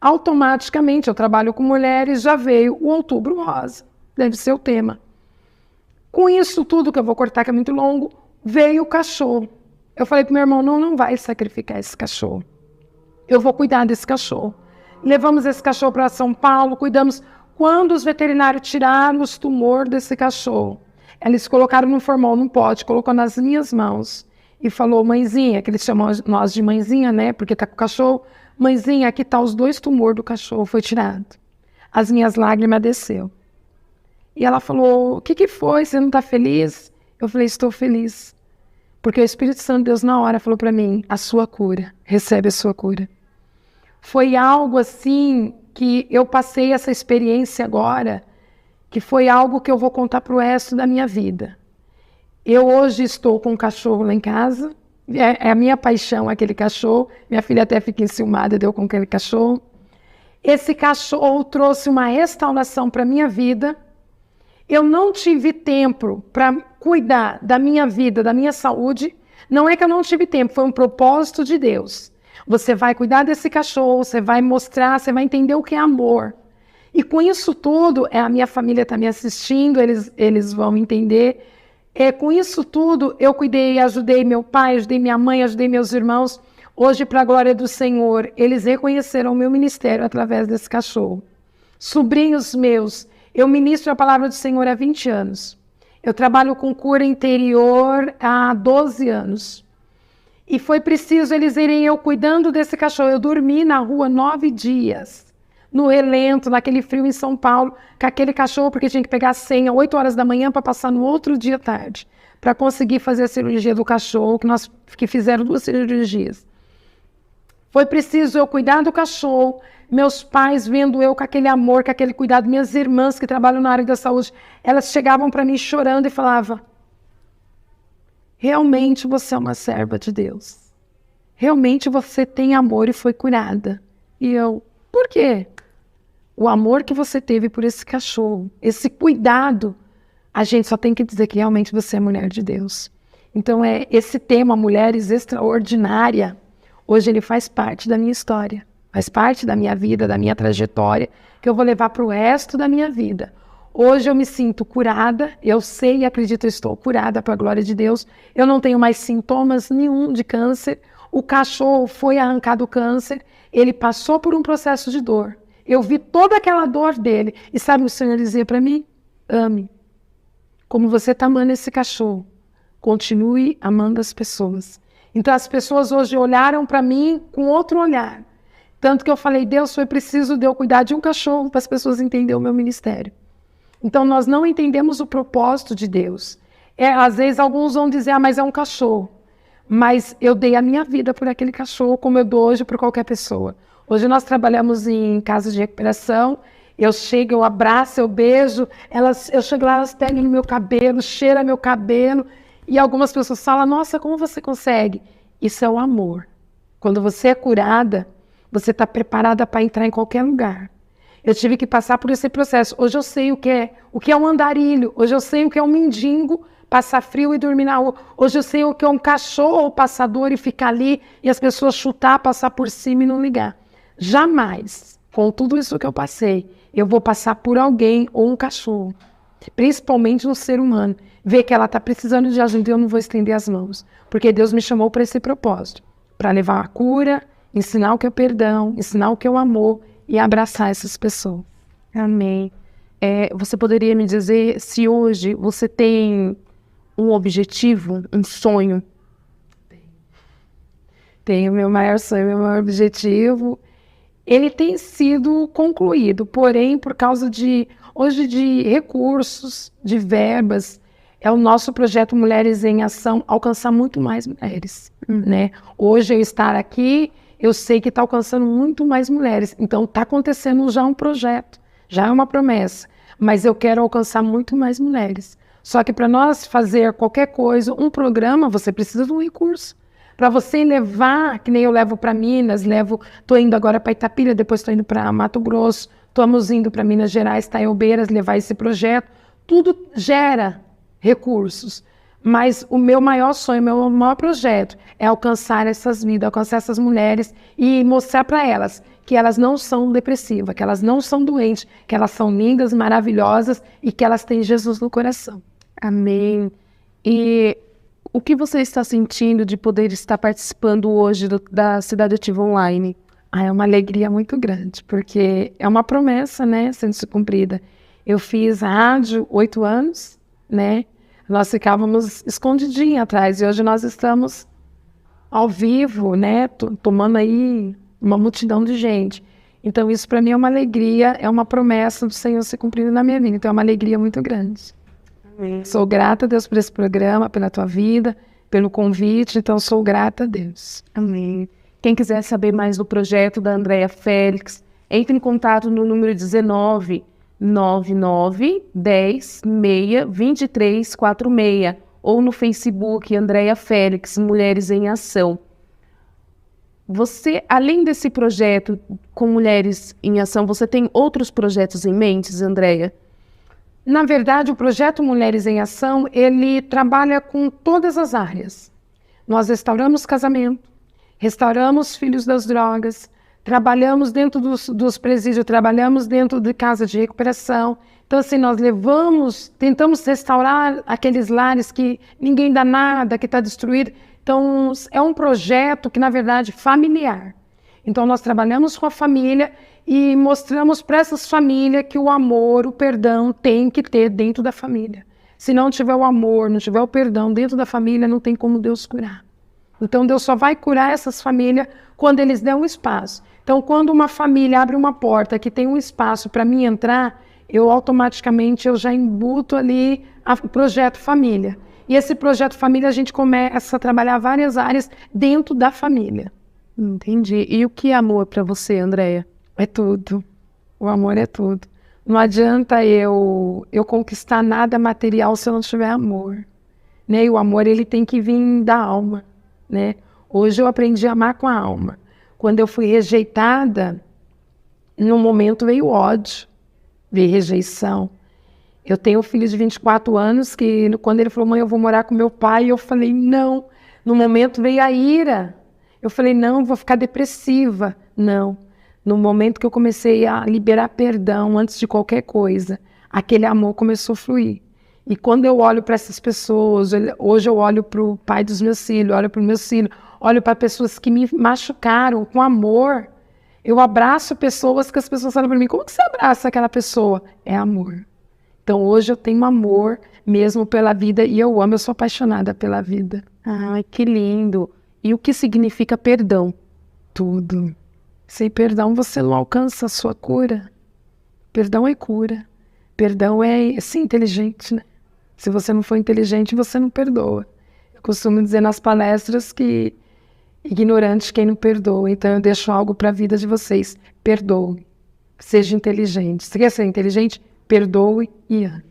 Automaticamente, eu trabalho com mulheres, já veio o Outubro Rosa. Deve ser o tema. Com isso tudo, que eu vou cortar, que é muito longo, veio o cachorro. Eu falei para meu irmão, não vai sacrificar esse cachorro. Eu vou cuidar desse cachorro. Levamos esse cachorro para São Paulo, cuidamos. Quando os veterinários tiraram os tumores desse cachorro, eles colocaram no formol, num pote, colocou nas minhas mãos e falou, mãezinha, que eles chamam nós de mãezinha, né, porque tá com o cachorro, mãezinha, aqui tá os 2 tumores do cachorro, foi tirado. As minhas lágrimas desceu. E ela falou, o que foi, você não tá feliz? Eu falei, estou feliz. Porque o Espírito Santo de Deus na hora falou para mim, a sua cura, recebe a sua cura. Foi algo assim que eu passei essa experiência agora, que foi algo que eu vou contar para o resto da minha vida. Eu hoje estou com um cachorro lá em casa, é a minha paixão aquele cachorro, minha filha até fica enciumada de eu com aquele cachorro. Esse cachorro trouxe uma restauração para a minha vida. Eu não tive tempo para cuidar da minha vida, da minha saúde. Não é que eu não tive tempo, foi um propósito de Deus. Você vai cuidar desse cachorro, você vai mostrar, você vai entender o que é amor. E com isso tudo, a minha família está me assistindo, eles vão entender. Com isso tudo, eu cuidei, ajudei meu pai, ajudei minha mãe, ajudei meus irmãos. Hoje, para a glória do Senhor, eles reconheceram o meu ministério através desse cachorro. Sobrinhos meus, eu ministro a palavra do Senhor há 20 anos. Eu trabalho com cura interior há 12 anos. E foi preciso eles irem eu cuidando desse cachorro. Eu dormi na rua 9 dias. no relento, naquele frio em São Paulo, com aquele cachorro, porque tinha que pegar a senha 8 horas da manhã para passar no outro dia à tarde, para conseguir fazer a cirurgia do cachorro, que fizeram 2 cirurgias. Foi preciso eu cuidar do cachorro, meus pais vendo eu com aquele amor, com aquele cuidado, minhas irmãs que trabalham na área da saúde, elas chegavam para mim chorando e falavam: realmente você é uma serva de Deus. Realmente você tem amor e foi curada. E eu, por quê? O amor que você teve por esse cachorro, esse cuidado, a gente só tem que dizer que realmente você é mulher de Deus. Então esse tema, Mulheres Extraordinárias, hoje ele faz parte da minha história, faz parte da minha vida, da minha trajetória, que eu vou levar para o resto da minha vida. Hoje eu me sinto curada, eu sei e acredito que estou curada para a glória de Deus. Eu não tenho mais sintomas nenhum de câncer. O cachorro foi arrancado o câncer, ele passou por um processo de dor. Eu vi toda aquela dor dele. E sabe o Senhor dizia para mim? Ame. Como você está amando esse cachorro, continue amando as pessoas. Então as pessoas hoje olharam para mim com outro olhar. Tanto que eu falei, Deus, foi preciso de eu cuidar de um cachorro para as pessoas entenderem o meu ministério. Então nós não entendemos o propósito de Deus. Às vezes alguns vão dizer, mas é um cachorro. Mas eu dei a minha vida por aquele cachorro, como eu dou hoje por qualquer pessoa. Hoje nós trabalhamos em casas de recuperação, eu chego, eu abraço, eu beijo, eu chego lá, elas pegam no meu cabelo, cheiram meu cabelo, e algumas pessoas falam, nossa, como você consegue? Isso é o amor. Quando você é curada, você está preparada para entrar em qualquer lugar. Eu tive que passar por esse processo. Hoje eu sei o que é um andarilho, hoje eu sei o que é um mendigo, passar frio e dormir na rua. Hoje eu sei o que é um cachorro passador e ficar ali, e as pessoas chutar, passar por cima e não ligar. Jamais, com tudo isso que eu passei, eu vou passar por alguém ou um cachorro, principalmente um ser humano, ver que ela está precisando de ajuda e eu não vou estender as mãos, porque Deus me chamou para esse propósito, para levar a cura, ensinar o que é perdão, ensinar o que é o amor e abraçar essas pessoas. Amém. Você poderia me dizer se hoje você tem um objetivo, um sonho? Tenho meu maior sonho, meu maior objetivo. Ele tem sido concluído, porém, por causa hoje de recursos, de verbas, é o nosso projeto Mulheres em Ação alcançar muito mais mulheres, né? Hoje eu estar aqui, eu sei que está alcançando muito mais mulheres, então está acontecendo já um projeto, já é uma promessa, mas eu quero alcançar muito mais mulheres. Só que para nós fazer qualquer coisa, um programa, você precisa de um recurso. Para você levar, que nem eu levo para Minas, estou indo agora para Itapira, depois estou indo para Mato Grosso, estamos indo para Minas Gerais, Taiobeiras, levar esse projeto, tudo gera recursos. Mas o meu maior sonho, o meu maior projeto é alcançar essas vidas, alcançar essas mulheres e mostrar para elas que elas não são depressivas, que elas não são doentes, que elas são lindas, maravilhosas e que elas têm Jesus no coração. Amém. E o que você está sentindo de poder estar participando hoje da Cidade Ativa Online? É uma alegria muito grande, porque é uma promessa, né, sendo cumprida. Eu fiz rádio 8 anos, né? Nós ficávamos escondidinhos atrás e hoje nós estamos ao vivo, né, tomando aí uma multidão de gente. Então isso para mim é uma alegria, é uma promessa do Senhor se cumprindo na minha vida. Então é uma alegria muito grande. Amém. Sou grata a Deus por esse programa, pela tua vida, pelo convite, então sou grata a Deus. Amém. Quem quiser saber mais do projeto da Andréia Félix, entre em contato no número 19 99 10 6 23 46 ou no Facebook Andréia Félix, Mulheres em Ação. Você, além desse projeto com Mulheres em Ação, você tem outros projetos em mente, Andréia? Na verdade, o projeto Mulheres em Ação, ele trabalha com todas as áreas. Nós restauramos casamento, restauramos filhos das drogas, trabalhamos dentro dos presídios, trabalhamos dentro de casa de recuperação. Então, assim, nós tentamos restaurar aqueles lares que ninguém dá nada, que está destruído. Então, é um projeto que, na verdade, familiar. Então, nós trabalhamos com a família e mostramos para essas famílias que o amor, o perdão tem que ter dentro da família. Se não tiver o amor, não tiver o perdão dentro da família, não tem como Deus curar. Então, Deus só vai curar essas famílias quando eles dão um espaço. Então, quando uma família abre uma porta que tem um espaço para mim entrar, eu automaticamente eu já embuto ali o projeto família. E esse projeto família a gente começa a trabalhar várias áreas dentro da família. Entendi. E o que é amor para você, Andréia? É tudo. O amor é tudo. Não adianta eu conquistar nada material se eu não tiver amor. Né? E o amor ele tem que vir da alma. Né? Hoje eu aprendi a amar com a alma. Quando eu fui rejeitada, no momento veio ódio, veio rejeição. Eu tenho um filho de 24 anos que quando ele falou, mãe, eu vou morar com meu pai, eu falei, não. No momento veio a ira. Eu falei, não, vou ficar depressiva. Não. No momento que eu comecei a liberar perdão antes de qualquer coisa, aquele amor começou a fluir. E quando eu olho para essas pessoas, hoje eu olho para o pai dos meus filhos, olho para os meus filhos, olho para pessoas que me machucaram com amor. Eu abraço pessoas que as pessoas falam para mim, como que você abraça aquela pessoa? É amor. Então hoje eu tenho amor mesmo pela vida e eu amo, eu sou apaixonada pela vida. Ai, que lindo. E o que significa perdão? Tudo. Sem perdão você não alcança a sua cura. Perdão é cura. Perdão é ser inteligente, né? Se você não for inteligente, você não perdoa. Eu costumo dizer nas palestras que ignorante quem não perdoa. Então eu deixo algo para a vida de vocês. Perdoe. Seja inteligente. Você quer ser inteligente? Perdoe e ame.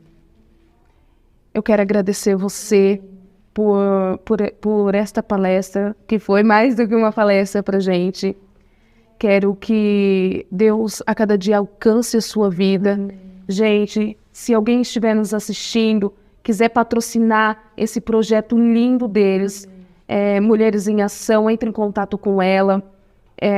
Eu quero agradecer você por esta palestra, que foi mais do que uma palestra para a gente. Quero que Deus a cada dia alcance a sua vida. Gente, se alguém estiver nos assistindo, quiser patrocinar esse projeto lindo deles, Mulheres em Ação, entre em contato com ela,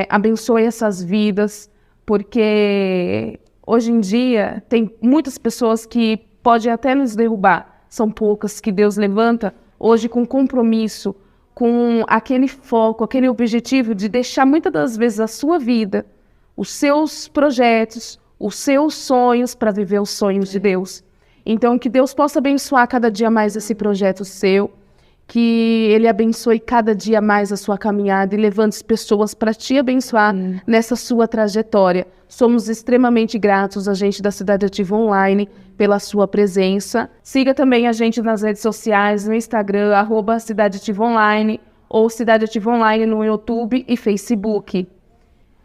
abençoe essas vidas, porque hoje em dia tem muitas pessoas que podem até nos derrubar, são poucas que Deus levanta hoje com compromisso, com aquele foco, aquele objetivo de deixar muitas das vezes a sua vida, os seus projetos, os seus sonhos para viver os sonhos de Deus. Então, que Deus possa abençoar cada dia mais esse projeto seu, que Ele abençoe cada dia mais a sua caminhada e levante pessoas para te abençoar nessa sua trajetória. Somos extremamente gratos, a gente da Cidade Ativa Online, pela sua presença. Siga também a gente nas redes sociais, no Instagram, @Cidade Ativa Online, ou Cidade Ativa Online no YouTube e Facebook.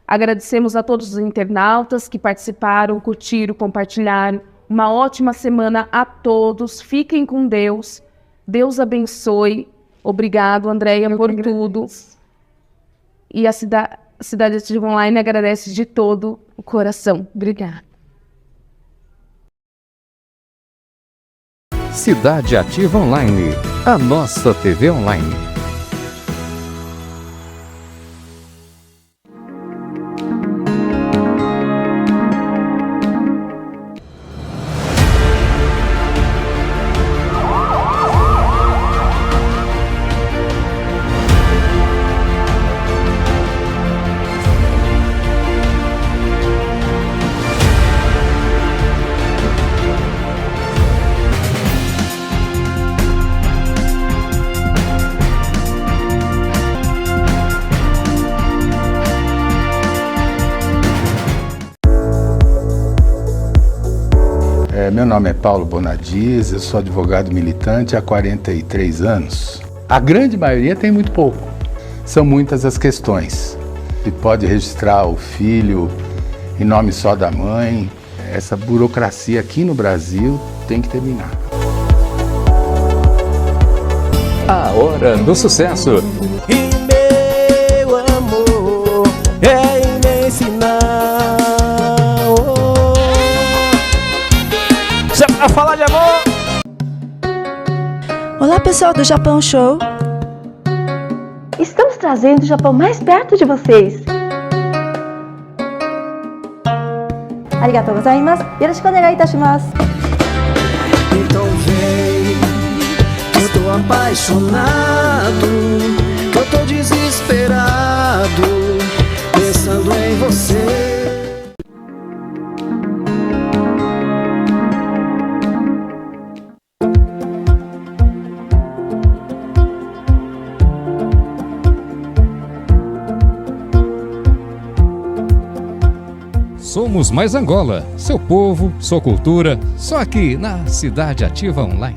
Agradecemos a todos os internautas que participaram, curtiram, compartilharam. Uma ótima semana a todos. Fiquem com Deus. Deus abençoe. Obrigado, Andréia, por tudo. E a Cidade Ativa Online agradece de todo o coração. Obrigada. Cidade Ativa Online, a nossa TV online. Meu nome é Paulo Bonadies, eu sou advogado militante há 43 anos. A grande maioria tem muito pouco. São muitas as questões. Se pode registrar o filho em nome só da mãe. Essa burocracia aqui no Brasil tem que terminar. A Hora do Sucesso. E meu amor é imensinar. Você vai falar de amor? Olá, pessoal do Japão Show. Estamos trazendo o Japão mais perto de vocês. Arigatou gozaimasu. Yoroshiku onegai itashimasu. Então vem, eu tô apaixonado, eu tô desesperado, pensando em você. Somos Mais Angola, seu povo, sua cultura, só aqui na Cidade Ativa Online.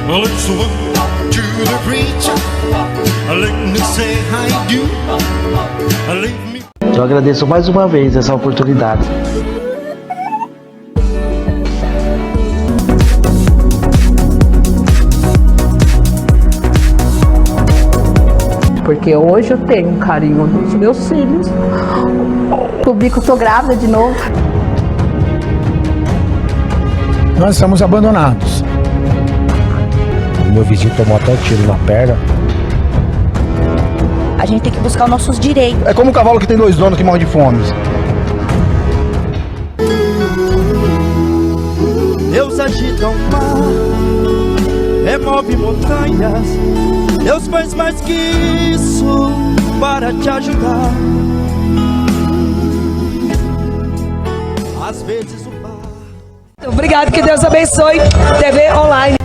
Well, it's the one to the preacher. Let me say how you do. Leave me. Eu agradeço mais uma vez essa oportunidade. Porque hoje eu tenho um carinho dos meus filhos. Descobri que eu tô grávida de novo. Nós estamos abandonados. Meu vizinho tomou até um tiro na perna. A gente tem que buscar os nossos direitos. É como um cavalo que tem 2 donos que morre de fome. Deus agita o mar, remove montanhas. Deus faz mais que isso para te ajudar. Às vezes o mar. Obrigado, que Deus abençoe TV Online.